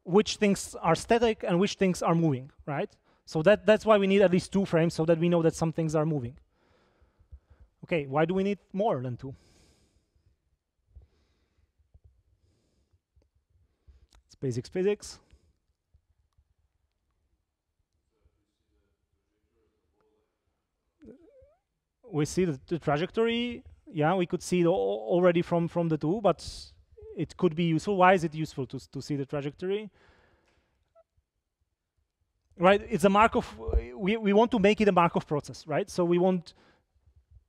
which things are static and which things are moving, right? So that's why we need at least 2 frames, so that we know that some things are moving. Okay, why do we need more than 2? It's basic physics. We see the trajectory. Yeah, we could see it already from the 2, but it could be useful. Why is it useful to see the trajectory? Right, it's a Markov. We want to make it a Markov process, right? So we want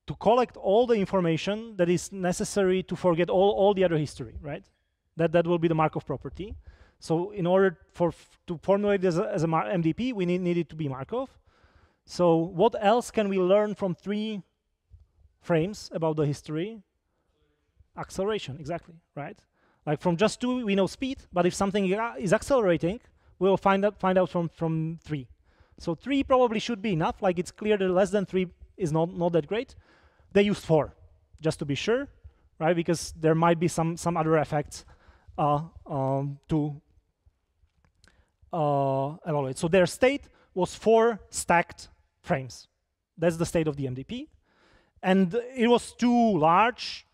to collect all the information that is necessary to forget all the other history, right? That will be the Markov property. So in order to formulate this as a MDP, we need it to be Markov. So what else can we learn from 3 frames about the history? Acceleration, exactly, right? Like from just 2, we know speed, but if something is accelerating, we'll find out from 3. So 3 probably should be enough. Like it's clear that less than 3 is not that great. They used 4, just to be sure, right? Because there might be some other effects to evaluate. So their state was 4 stacked frames. That's the state of the MDP. And it was too large,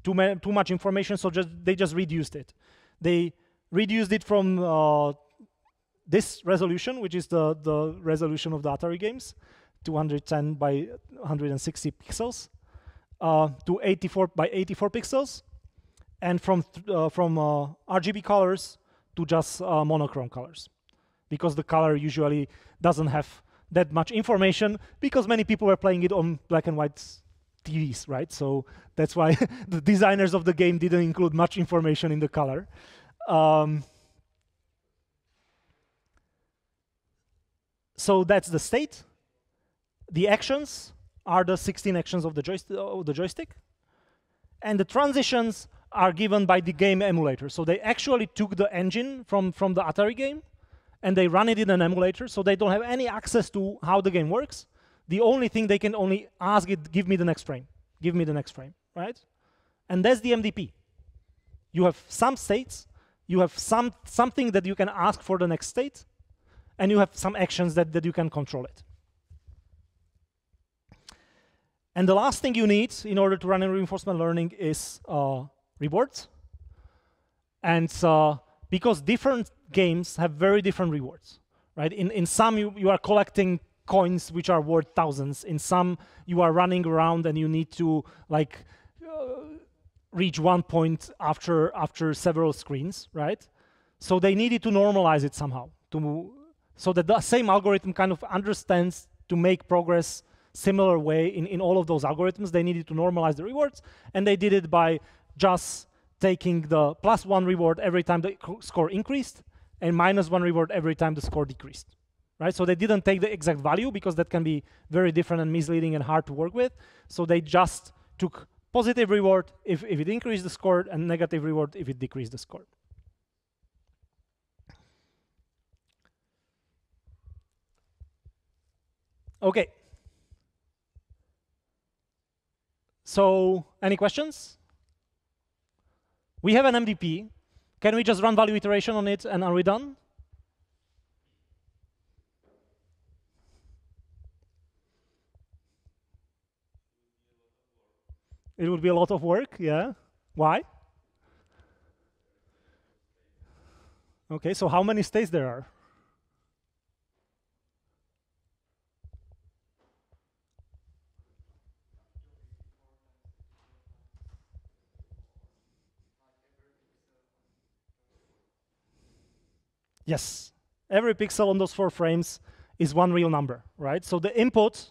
too much information, so they just reduced it. They reduced it from this resolution, which is the resolution of the Atari games, 210 by 160 pixels, to 84 by 84 pixels, and from RGB colors to just monochrome colors, because the color usually doesn't have that much information, because many people were playing it on black and white TVs, right? So that's why the designers of the game didn't include much information in the color. So that's the state. The actions are the 16 actions of the joystick. And the transitions are given by the game emulator. So they actually took the engine from the Atari game, and they run it in an emulator, so they don't have any access to how the game works. The only thing they can only ask it, give me the next frame, right? And that's the MDP. You have some states, you have something that you can ask for the next state, and you have some actions that you can control it. And the last thing you need in order to run in reinforcement learning is rewards. And because different games have very different rewards, right? In some, you are collecting coins which are worth thousands. In some, you are running around and you need to like reach one point after several screens, right? So they needed to normalize it somehow so that the same algorithm kind of understands to make progress similar way in all of those algorithms. They needed to normalize the rewards, and they did it by just taking the +1 reward every time the score increased and -1 reward every time the score decreased, right? So they didn't take the exact value because that can be very different and misleading and hard to work with. So they just took positive reward if it increased the score and negative reward if it decreased the score. Okay. So any questions? We have an MDP. Can we just run value iteration on it and are we done? It would be a lot of work, yeah. Why? Okay, so how many states there are? Yes, every pixel on those 4 frames is one real number, right? So the input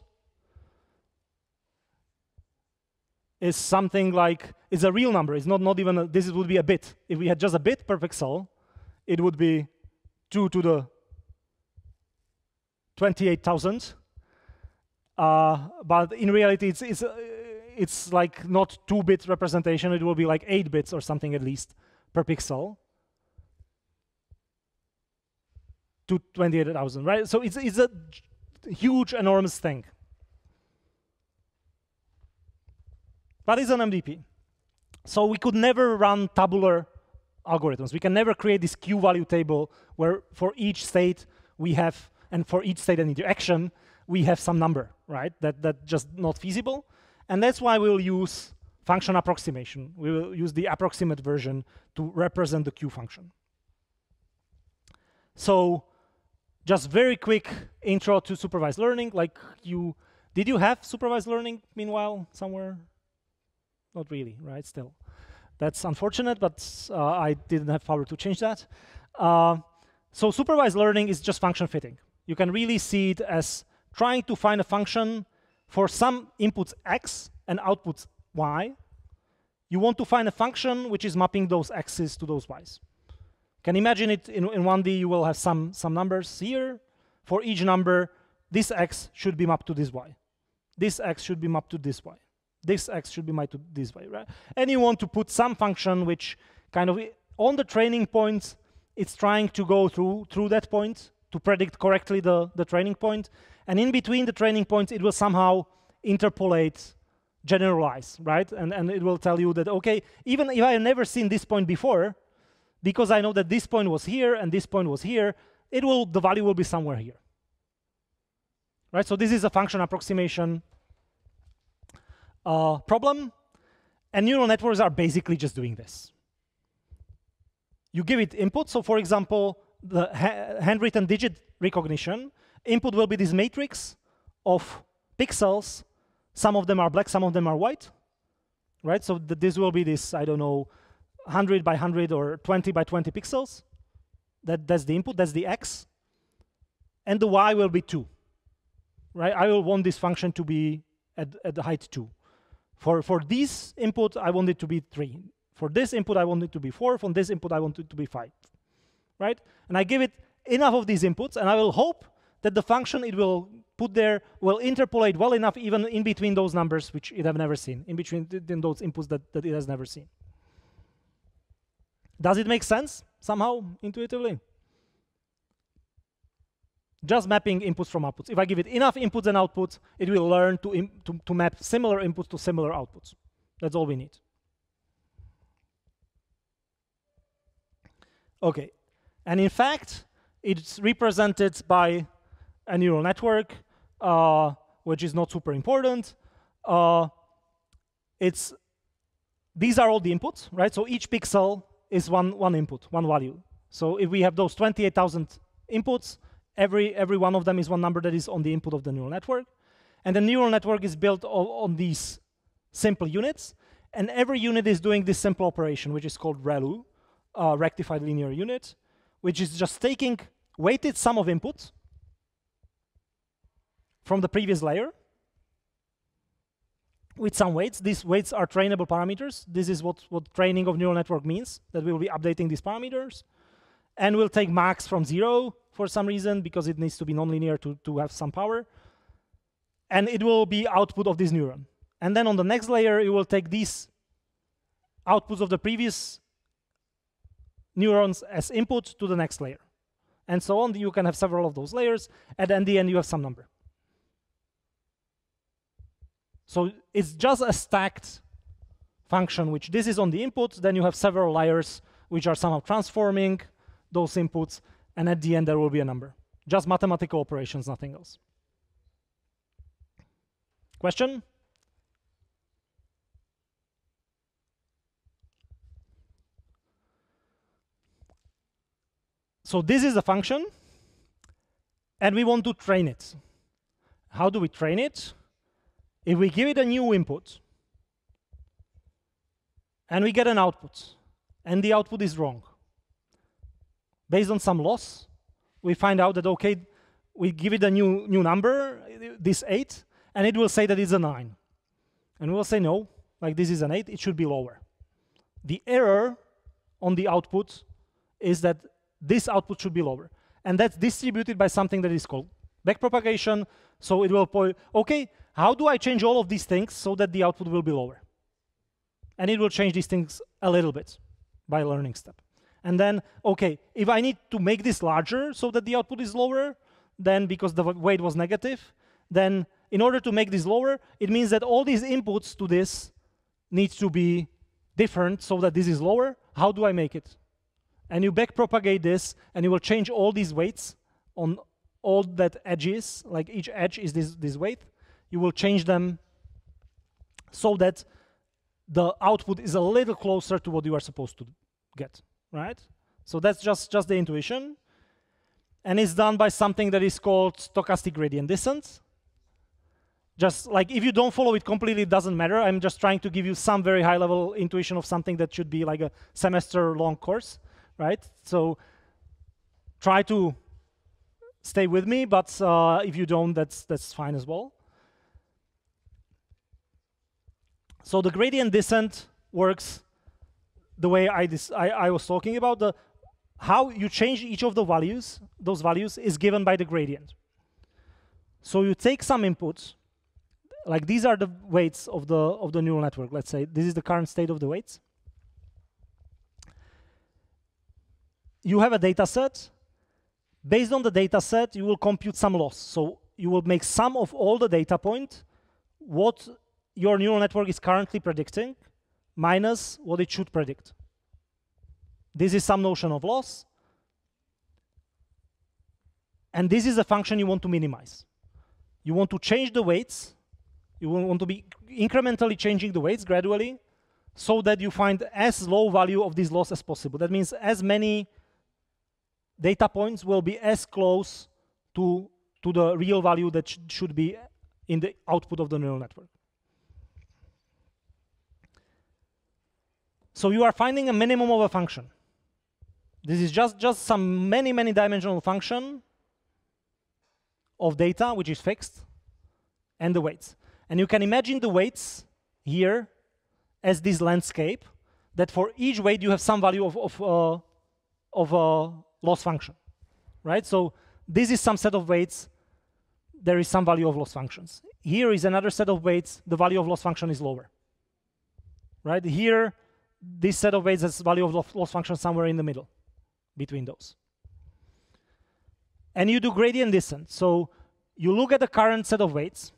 is something like, it's a real number. It's not even, this would be a bit. If we had just a bit per pixel, it would be 2 to the 28,000. But in reality, it's like not 2-bit representation. It will be like 8 bits or something at least per pixel. To 28,000, right? So it's a huge, enormous thing. But it's an MDP. So we could never run tabular algorithms. We can never create this Q-value table where for each state we have, and for each state and interaction, we have some number, right? That's just not feasible. And that's why we'll use function approximation. We will use the approximate version to represent the Q function. So just very quick intro to supervised learning. Like did you have supervised learning meanwhile somewhere? Not really, right? Still, that's unfortunate, but I didn't have power to change that. So supervised learning is just function fitting. You can really see it as trying to find a function for some inputs x and outputs y. You want to find a function which is mapping those x's to those y's. Can imagine it in 1D, you will have some numbers here. For each number, this x should be mapped to this y. This x should be mapped to this y. This x should be mapped to this y, right? And you want to put some function which kind of, on the training point, it's trying to go through that point to predict correctly the training point. And in between the training points, it will somehow interpolate, generalize, right? And it will tell you that, okay, even if I have never seen this point before, because I know that this point was here and this point was here, the value will be somewhere here. Right? So this is a function approximation problem. And neural networks are basically just doing this. You give it input. So for example, the handwritten digit recognition, input will be this matrix of pixels. Some of them are black, some of them are white. Right? So this will be this, I don't know, 100 by 100 or 20 by 20 pixels. That's the input, that's the x. And the y will be 2. Right? I will want this function to be at the height 2. For this input, I want it to be 3. For this input, I want it to be 4. For this input, I want it to be 5. Right? And I give it enough of these inputs, and I will hope that the function it will put there will interpolate well enough even in between those numbers which it have never seen, in between those inputs that it has never seen. Does it make sense somehow intuitively? Just mapping inputs from outputs. If I give it enough inputs and outputs, it will learn to map similar inputs to similar outputs. That's all we need. Okay, and in fact, it's represented by a neural network, which is not super important. These are all the inputs, right? So each pixel is one input, one value. So if we have those 28,000 inputs, every one of them is one number that is on the input of the neural network. And the neural network is built on these simple units. And every unit is doing this simple operation, which is called ReLU, rectified linear unit, which is just taking weighted sum of inputs from the previous layer with some weights. These weights are trainable parameters. This is what training of neural network means, that we will be updating these parameters. And we'll take max from 0 for some reason, because it needs to be nonlinear to have some power. And it will be output of this neuron. And then on the next layer, you will take these outputs of the previous neurons as input to the next layer. And so on. You can have several of those layers. And at the end, you have some number. So it's just a stacked function, which this is on the input. Then you have several layers, which are somehow transforming those inputs. And at the end, there will be a number. Just mathematical operations, nothing else. Question? So this is a function, and we want to train it. How do we train it? If we give it a new input, and we get an output, and the output is wrong, based on some loss, we find out that, OK, we give it a new number, this 8, and it will say that it's a 9. And we'll say, no, like this is an 8, it should be lower. The error on the output is that this output should be lower. And that's distributed by something that is called backpropagation. So it will point, OK, how do I change all of these things so that the output will be lower? And it will change these things a little bit by learning step. And then, OK, if I need to make this larger so that the output is lower, then because the weight was negative, then in order to make this lower, it means that all these inputs to this need to be different so that this is lower. How do I make it? And you backpropagate this, and you will change all these weights on all that edges, like each edge is this weight. You will change them so that the output is a little closer to what you are supposed to get, right? So that's just the intuition. And it's done by something that is called stochastic gradient descent. Just like if you don't follow it completely, it doesn't matter. I'm just trying to give you some very high-level intuition of something that should be like a semester-long course. Right? So try to stay with me, but if you don't, that's fine as well. So the gradient descent works the way I was talking about. How you change each of the values, those values is given by the gradient. So you take some inputs, like these are the weights of the neural network. Let's say this is the current state of the weights. You have a data set. Based on the data set, you will compute some loss. So you will make sum of all the data point, what your neural network is currently predicting, minus what it should predict. This is some notion of loss. And this is a function you want to minimize. You want to change the weights. You want to be incrementally changing the weights gradually so that you find as low value of this loss as possible. That means as many data points will be as close to the real value that should be in the output of the neural network. So you are finding a minimum of a function. This is just some many dimensional function of data, which is fixed, and the weights. And you can imagine the weights here as this landscape, that for each weight you have some value of a loss function, right? So this is some set of weights. There is some value of loss functions. Here is another set of weights. The value of loss function is lower, right? Here, this set of weights has value of loss function somewhere in the middle between those. And you do gradient descent. So you look at the current set of weights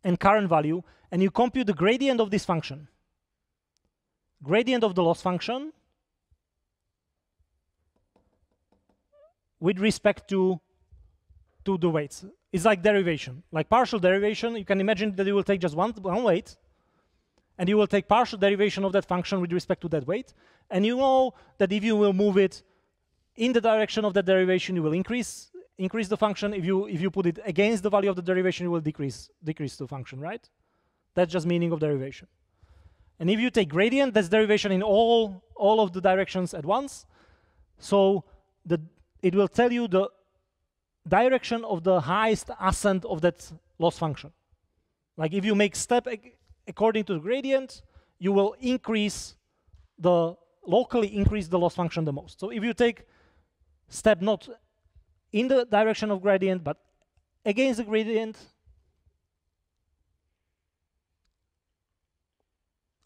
and current value, and you compute the gradient of this function, gradient of the loss function, with respect to the weights. It's like derivation, like partial derivation. You can imagine that you will take just one weight, and you will take partial derivation of that function with respect to that weight. And you know that if you will move it in the direction of the derivation, you will increase the function. If you put it against the value of the derivation, you will decrease the function, right? That's just meaning of derivation. And if you take gradient, that's derivation in all of the directions at once. So it will tell you the direction of the highest ascent of that loss function. Like if you make step according to the gradient, you will locally increase the loss function the most. So if you take step not in the direction of gradient, but against the gradient,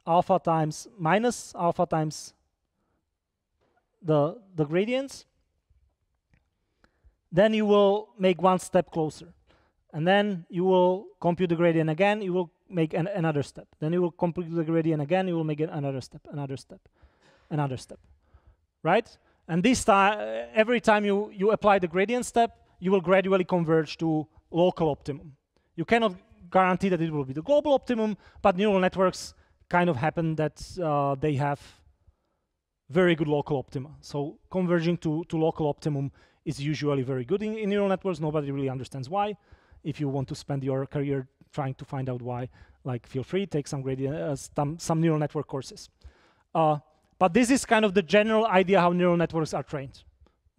alpha times minus alpha times the gradients, then you will make one step closer. And then you will compute the gradient again, you will make another step. Then you will compute the gradient again, you will make another step, another step, another step, right? And this time, every time you apply the gradient step, you will gradually converge to local optimum. You cannot guarantee that it will be the global optimum, but neural networks kind of happen that they have very good local optima. So converging to local optimum is usually very good in neural networks. Nobody really understands why. If you want to spend your career trying to find out why, like feel free, take some some neural network courses. But this is kind of the general idea how neural networks are trained,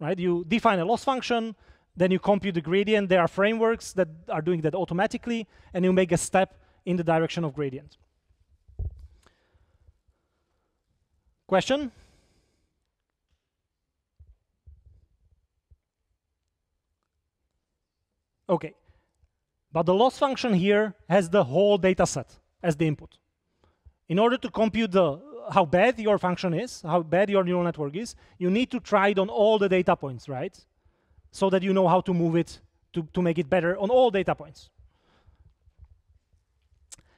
right? You define a loss function, then you compute the gradient. There are frameworks that are doing that automatically, and you make a step in the direction of gradient. Question? Okay. But the loss function here has the whole data set as the input. In order to compute how bad your function is, how bad your neural network is, you need to try it on all the data points, right? So that you know how to move it to make it better on all data points.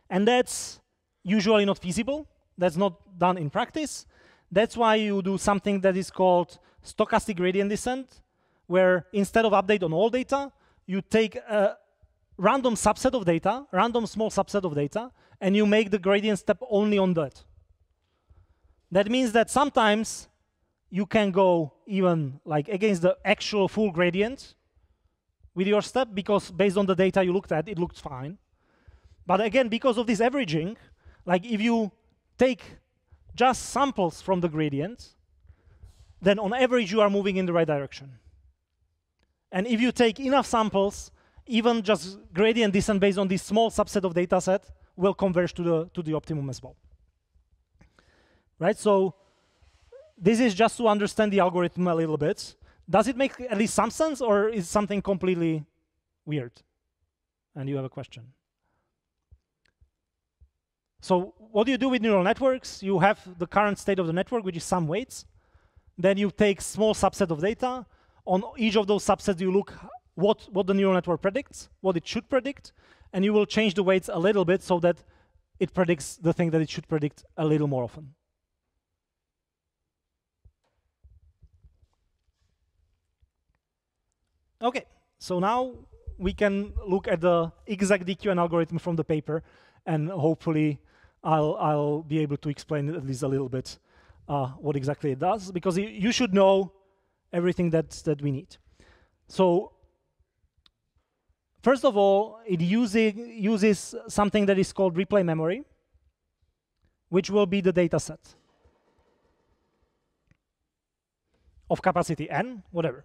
And that's usually not feasible. That's not done in practice. That's why you do something that is called stochastic gradient descent, where instead of update on all data, you take a random subset of data, random small subset of data, and you make the gradient step only on that. That means that sometimes you can go even like against the actual full gradient with your step, because based on the data you looked at, it looked fine. But again, because of this averaging, like if you take just samples from the gradient, then on average you are moving in the right direction. And if you take enough samples, even just gradient descent based on this small subset of data set will converge to the optimum as well. Right? So this is just to understand the algorithm a little bit. Does it make at least some sense, or is something completely weird? And you have a question. So what do you do with neural networks? You have the current state of the network, which is some weights. Then you take small subset of data. On each of those subsets, you look what the neural network predicts, what it should predict, and you will change the weights a little bit so that it predicts the thing that it should predict a little more often. Okay, so now we can look at the exact DQN algorithm from the paper, and hopefully I'll be able to explain at least a little bit what exactly it does, because you should know everything that we need. So first of all, it uses something that is called replay memory, which will be the data set of capacity n, whatever.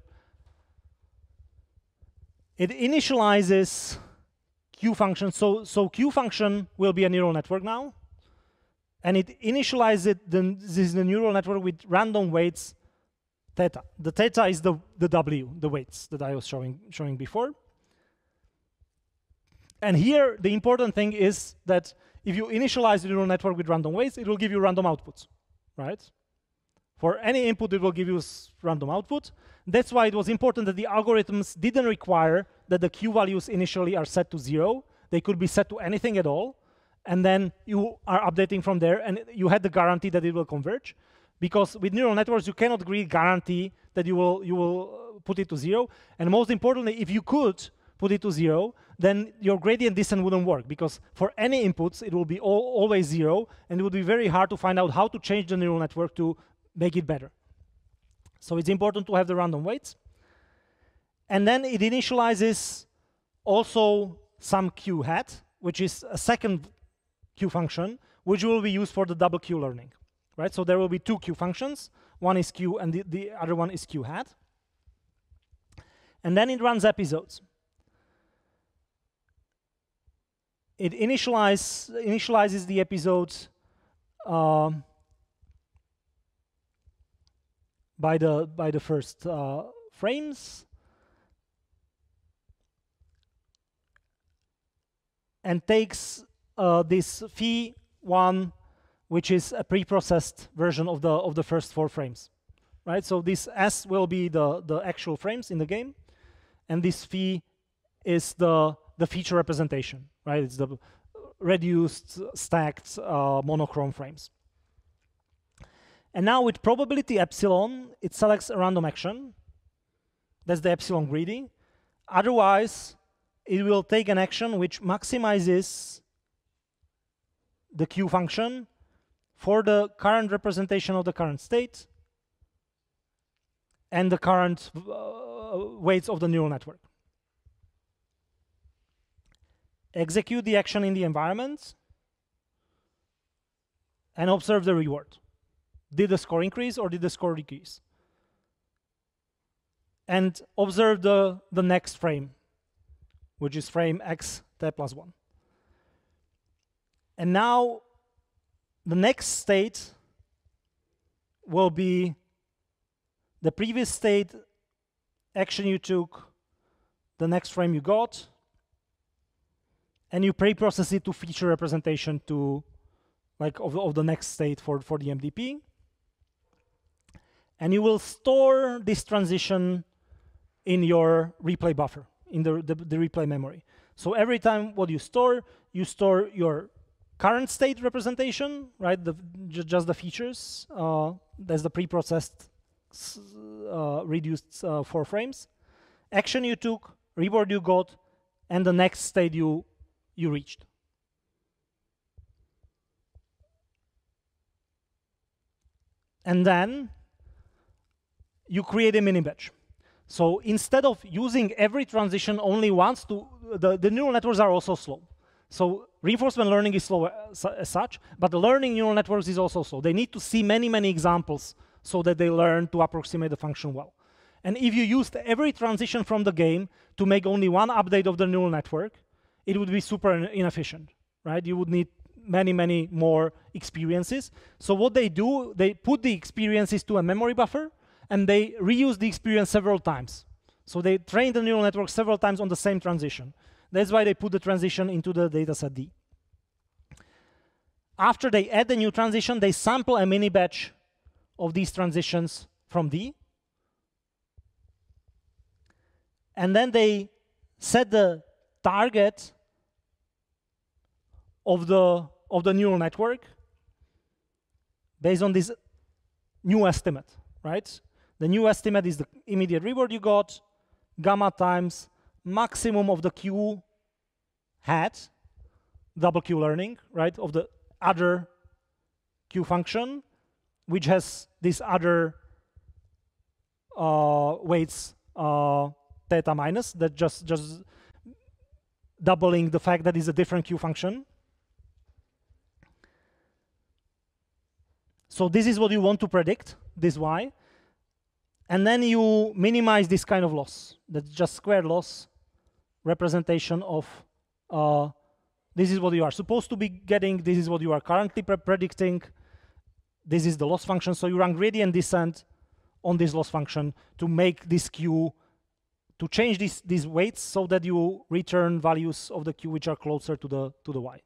It initializes Q function. So Q function will be a neural network now, and it initializes the neural network with random weights theta. The theta is the W, the weights that I was showing before. And here, the important thing is that if you initialize the neural network with random weights, it will give you random outputs, right? For any input, it will give you random output. That's why it was important that the algorithms didn't require that the Q values initially are set to 0. They could be set to anything at all. And then you are updating from there, and you had the guarantee that it will converge. Because with neural networks, you cannot really guarantee that you will put it to 0. And most importantly, if you could put it to 0, then your gradient descent wouldn't work, because for any inputs, it will be always 0, and it would be very hard to find out how to change the neural network to make it better. So it's important to have the random weights. And then it initializes also some Q hat, which is a second Q function, which will be used for the double Q learning, right? So there will be two Q functions. One is Q and the other one is Q hat. And then it runs episodes. It initializes the episodes by the first frames, and takes this phi1, which is a preprocessed version of the first 4 frames, right? So this S will be the actual frames in the game, and this phi is the feature representation, right? It's the reduced, stacked, monochrome frames. And now with probability epsilon, it selects a random action. That's the epsilon greedy. Otherwise, it will take an action which maximizes the Q function for the current representation of the current state and the current weights of the neural network. Execute the action in the environment and observe the reward. Did the score increase or did the score decrease? And observe the next frame, which is frame x t plus 1. And now the next state will be the previous state, action you took, the next frame you got, and you pre-process it to feature representation to of the next state for the MDP. And you will store this transition in your replay buffer, in the replay memory. So every time what you store your current state representation, right? Just the features. That's the pre-processed reduced 4 frames. Action you took, reward you got, and the next state you reached. And then you create a mini batch. So instead of using every transition only once, the neural networks are also slow. So reinforcement learning is slow as such, but the learning neural networks is also slow. They need to see many, many examples so that they learn to approximate the function well. And if you used every transition from the game to make only one update of the neural network, it would be super inefficient, right? You would need many, many more experiences. So what they do, they put the experiences to a memory buffer, and they reuse the experience several times. So they train the neural network several times on the same transition. That's why they put the transition into the dataset D. After they add the new transition, they sample a mini batch of these transitions from D. And then they set the target of the neural network based on this new estimate, right? The new estimate is the immediate reward you got, gamma times maximum of the Q hat, double Q learning, right, of the other Q function, which has this other weights theta minus, that just doubling the fact that it's a different Q function. So this is what you want to predict, this Y. And then you minimize this kind of loss. That's just squared loss representation of this is what you are supposed to be getting. This is what you are currently predicting. This is the loss function. So you run gradient descent on this loss function to make this Q, to change these weights so that you return values of the Q which are closer to the Y.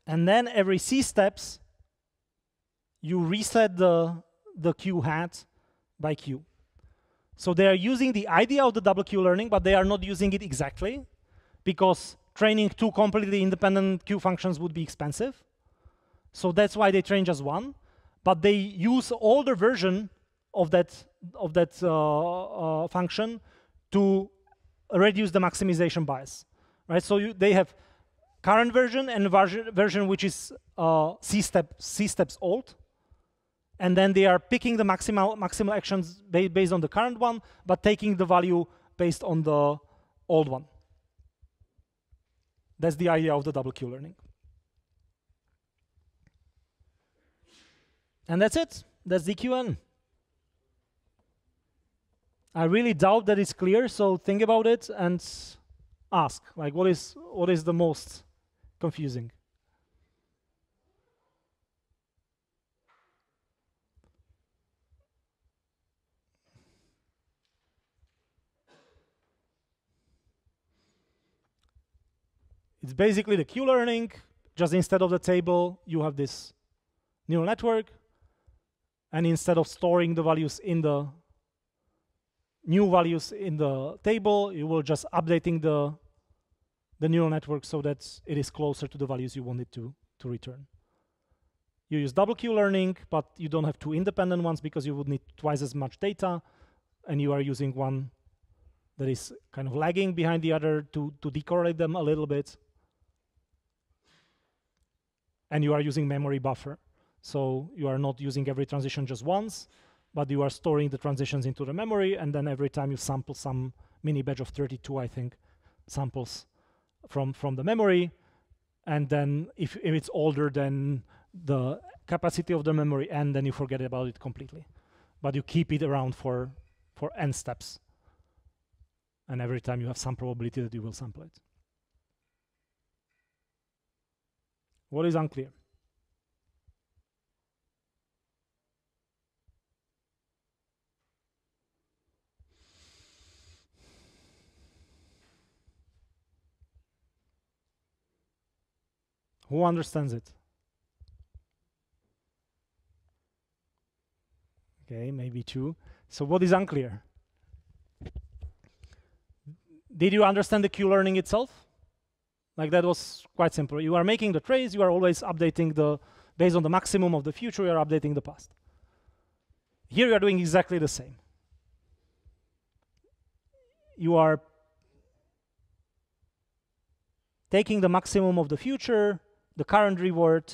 And then every C steps, you reset the Q hat by Q. So they are using the idea of the double Q learning, but they are not using it exactly, because training 2 completely independent Q functions would be expensive. So that's why they train just one. But they use older version of that function to reduce the maximization bias, right? So they have current version and version which is C steps old, and then they are picking the maximal actions based on the current one, but taking the value based on the old one. That's the idea of the double Q-learning. And that's it. That's DQN. I really doubt that it's clear, so think about it and ask, like, what is the most confusing? It's basically the Q-learning, just instead of the table, you have this neural network, and instead of storing the values in the new values in the table, you will just updating the neural network so that it is closer to the values you want it to return. You use double Q-learning, but you don't have two independent ones because you would need twice as much data, and you are using one that is kind of lagging behind the other to decorrelate them a little bit. And you are using memory buffer. So you are not using every transition just once, but you are storing the transitions into the memory, and then every time you sample some mini batch of 32, I think, samples from the memory, and then if it's older than the capacity of the memory n, then you forget about it completely. But you keep it around for n steps. And every time you have some probability that you will sample it. What is unclear? Who understands it? Okay, maybe two. So what is unclear? Did you understand the Q-learning itself? Like, that was quite simple. You are making the trace, you are always updating based on the maximum of the future, you are updating the past. Here you are doing exactly the same. You are taking the maximum of the future, the current reward,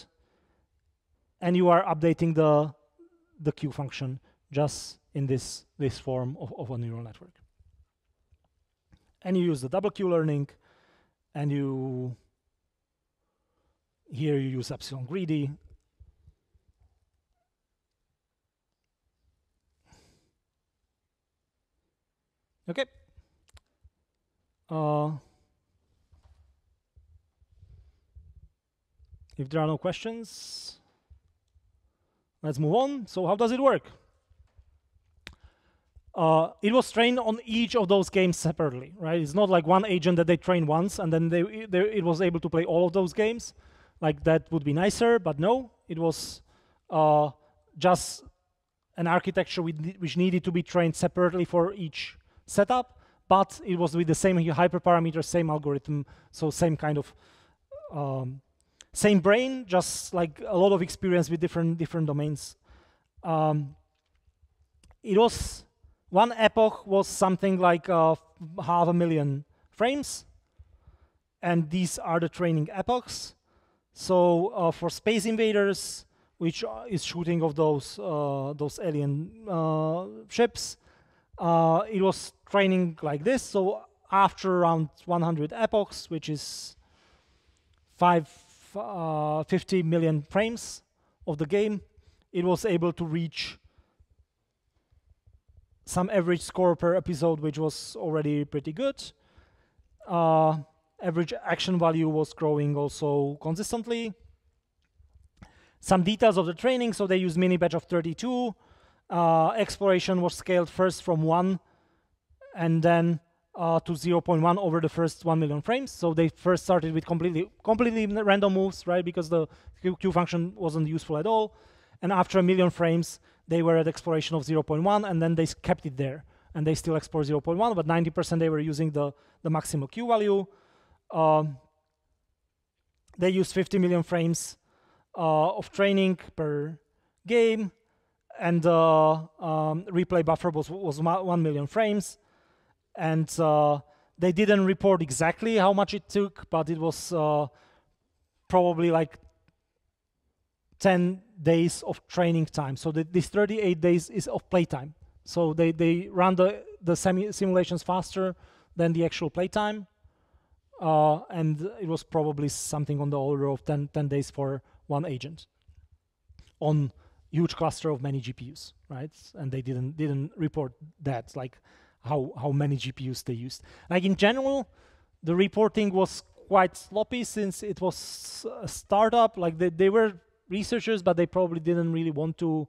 and you are updating the Q function just in this form of a neural network. And you use the double Q-learning, and here you use epsilon greedy. Okay. If there are no questions, let's move on. So how does it work? It was trained on each of those games separately, right? It's not like one agent that they train once and then it was able to play all of those games. Like, that would be nicer, but no. It was just an architecture which needed to be trained separately for each setup, but it was with the same hyperparameter, same algorithm, so same kind of same brain, just like a lot of experience with different domains. It was one epoch was something like 500,000 frames, and these are the training epochs. So for Space Invaders, which is shooting of those alien ships, it was training like this. So after around 100 epochs, which is 50 million frames of the game, it was able to reach some average score per episode, which was already pretty good. Average action value was growing also consistently. Some details of the training, so they used mini batch of 32. Exploration was scaled first from 1 and then to 0.1 over the first 1 million frames. So they first started with completely random moves, right? Because the Q function wasn't useful at all. And after 1 million frames, they were at exploration of 0.1, and then they kept it there. And they still explore 0.1, but 90% they were using the maximal Q value. They used 50 million frames of training per game, and replay buffer was 1 million frames. And they didn't report exactly how much it took, but it was probably like 10 days of training time. So this 38 days is of playtime. So they run the the simulations faster than the actual playtime. And it was probably something on the order of 10 days for one agent on huge cluster of many GPUs, right? And they didn't report that, like how many GPUs they used. Like in general, the reporting was quite sloppy since it was a startup. Like they were researchers, but they probably didn't really want to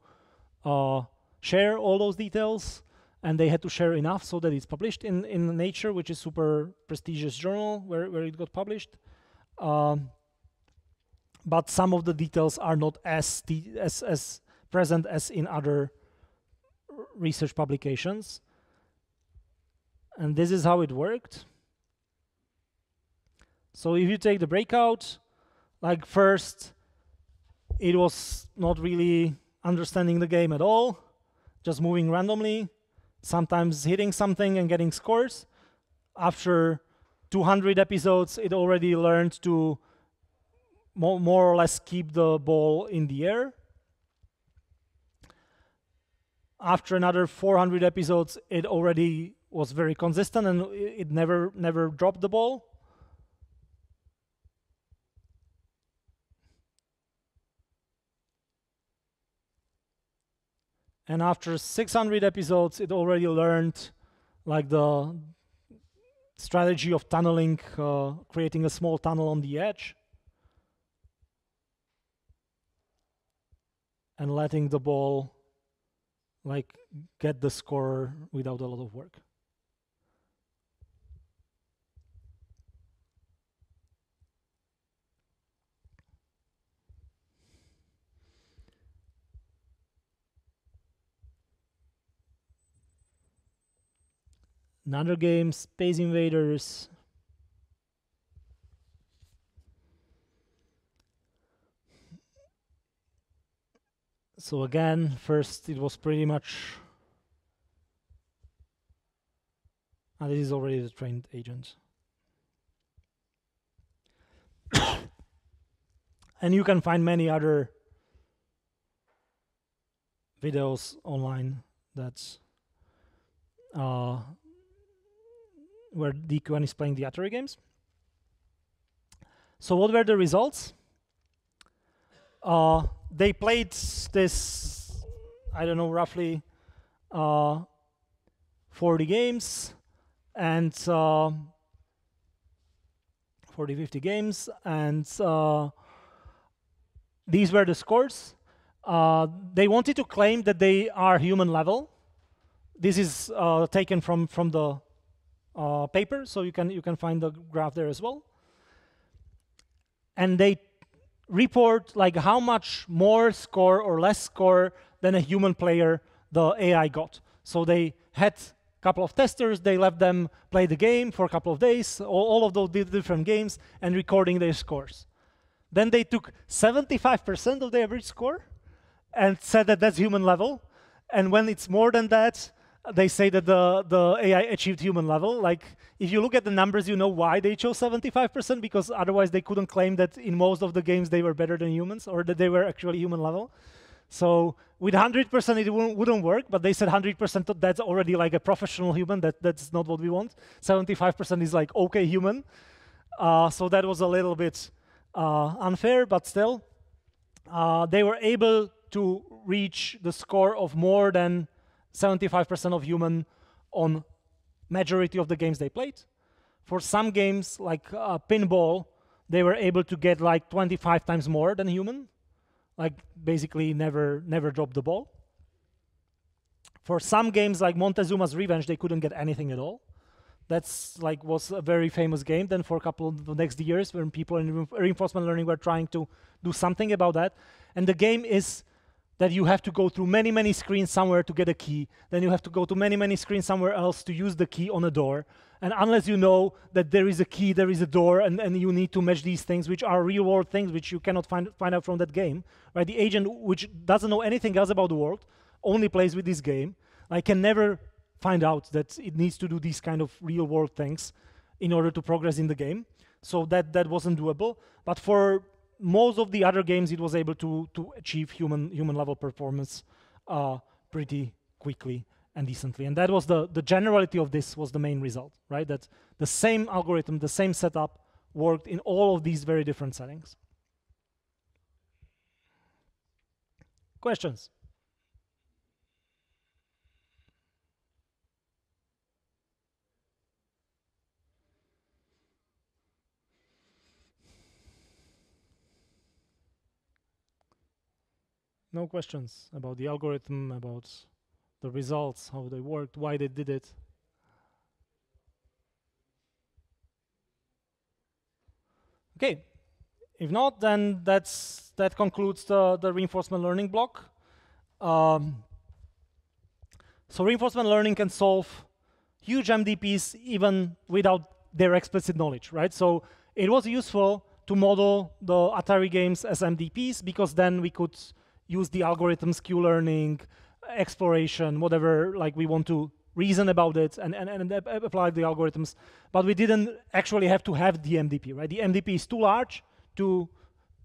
share all those details, and they had to share enough so that it's published in Nature, which is super prestigious journal where it got published. But some of the details are not as present as in other research publications. And this is how it worked. So if you take the breakout, like first, it was not really understanding the game at all, just moving randomly, sometimes hitting something and getting scores. After 200 episodes, it already learned to more or less keep the ball in the air. After another 400 episodes, it already was very consistent and it never dropped the ball. And after 600 episodes, it already learned like the strategy of tunneling, creating a small tunnel on the edge, and letting the ball like get the score without a lot of work. Another game, Space Invaders. So again, first it was pretty much, this is already the trained agent. And you can find many other videos online that where DQN is playing the Atari games. So what were the results? They played this, I don't know, roughly 40 games and 40, 50 games, and these were the scores. They wanted to claim that they are human level. This is taken from the paper, so you can find the graph there as well. And they report like how much more score or less score than a human player the AI got. So they had a couple of testers, they let them play the game for a couple of days, all of those different games, and recording their scores. Then they took 75% of the average score and said that that's human level. And when it's more than that, they say that the AI achieved human level. Like, if you look at the numbers, you know why they chose 75%, because otherwise they couldn't claim that in most of the games they were better than humans, or that they were actually human level. So with 100% it wouldn't work, but they said 100%, that's already like a professional human. That's not what we want. 75% is like okay human. So that was a little bit unfair, but still. They were able to reach the score of more than 75% of human on majority of the games they played. For some games, like pinball, they were able to get like 25 times more than human, like basically never dropped the ball. For some games like Montezuma's Revenge, they couldn't get anything at all. That's like was a very famous game. Then for a couple of the next years, when people in reinforcement learning were trying to do something about that, and the game is that you have to go through many, many screens somewhere to get a key. Then you have to go to many, many screens somewhere else to use the key on a door. And unless you know that there is a key, there is a door, and you need to match these things, which are real-world things, which you cannot find out from that game, right? The agent, which doesn't know anything else about the world, only plays with this game, like, can never find out that it needs to do these kind of real-world things in order to progress in the game. So that wasn't doable. But for most of the other games, it was able to achieve human level performance pretty quickly and decently. And that was the generality of this was the main result, right? That the same algorithm, the same setup worked in all of these very different settings. Questions? No questions about the algorithm, about the results, how they worked, why they did it. Okay, if not, then that concludes the reinforcement learning block. So reinforcement learning can solve huge MDPs even without their explicit knowledge, right? So it was useful to model the Atari games as MDPs because then we could use the algorithms, Q-learning, exploration, whatever, like we want to reason about it and apply the algorithms. But we didn't actually have to have the MDP, right? The MDP is too large to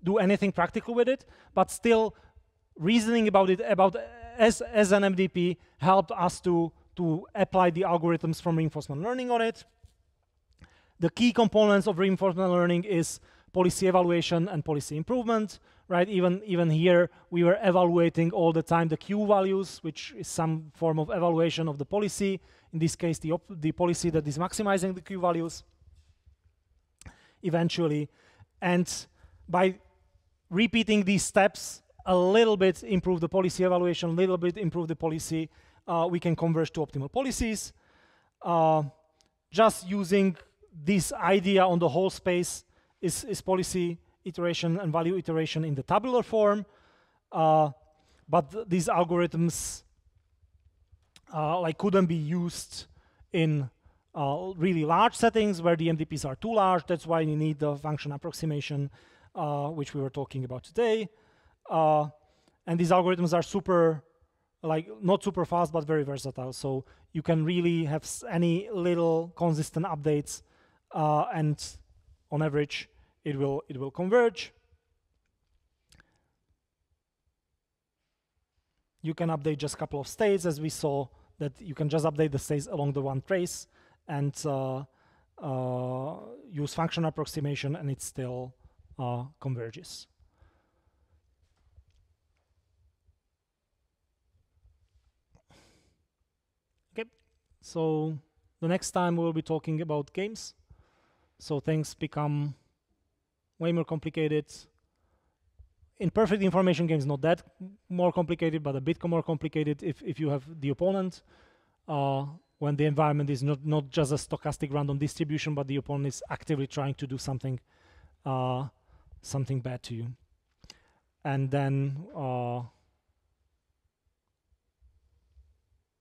do anything practical with it, but still reasoning about it as an MDP helped us to apply the algorithms from reinforcement learning on it. The key components of reinforcement learning is policy evaluation and policy improvement, right? Even here, we were evaluating all the time the Q values, which is some form of evaluation of the policy. In this case, the policy that is maximizing the Q values eventually. And by repeating these steps, a little bit improve the policy evaluation, a little bit improve the policy, we can converge to optimal policies. Just using this idea on the whole space is policy iteration and value iteration in the tabular form. But these algorithms like couldn't be used in really large settings where the MDPs are too large. That's why you need the function approximation, which we were talking about today. And these algorithms are super, like not super fast, but very versatile. So you can really have any little consistent updates, and on average, it will converge. You can update just a couple of states, as we saw that you can just update the states along the one trace and use function approximation, and it still converges. Okay, so the next time we'll be talking about games. So things become way more complicated. In perfect information games, not that more complicated, but a bit more complicated if you have the opponent. When the environment is not just a stochastic random distribution, but the opponent is actively trying to do something bad to you. And then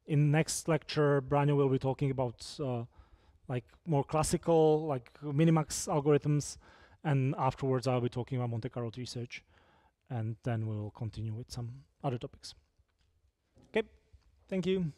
in next lecture, Branyo will be talking about like more classical, like minimax algorithms, and afterwards I'll be talking about Monte Carlo research, and then we'll continue with some other topics. Okay, thank you.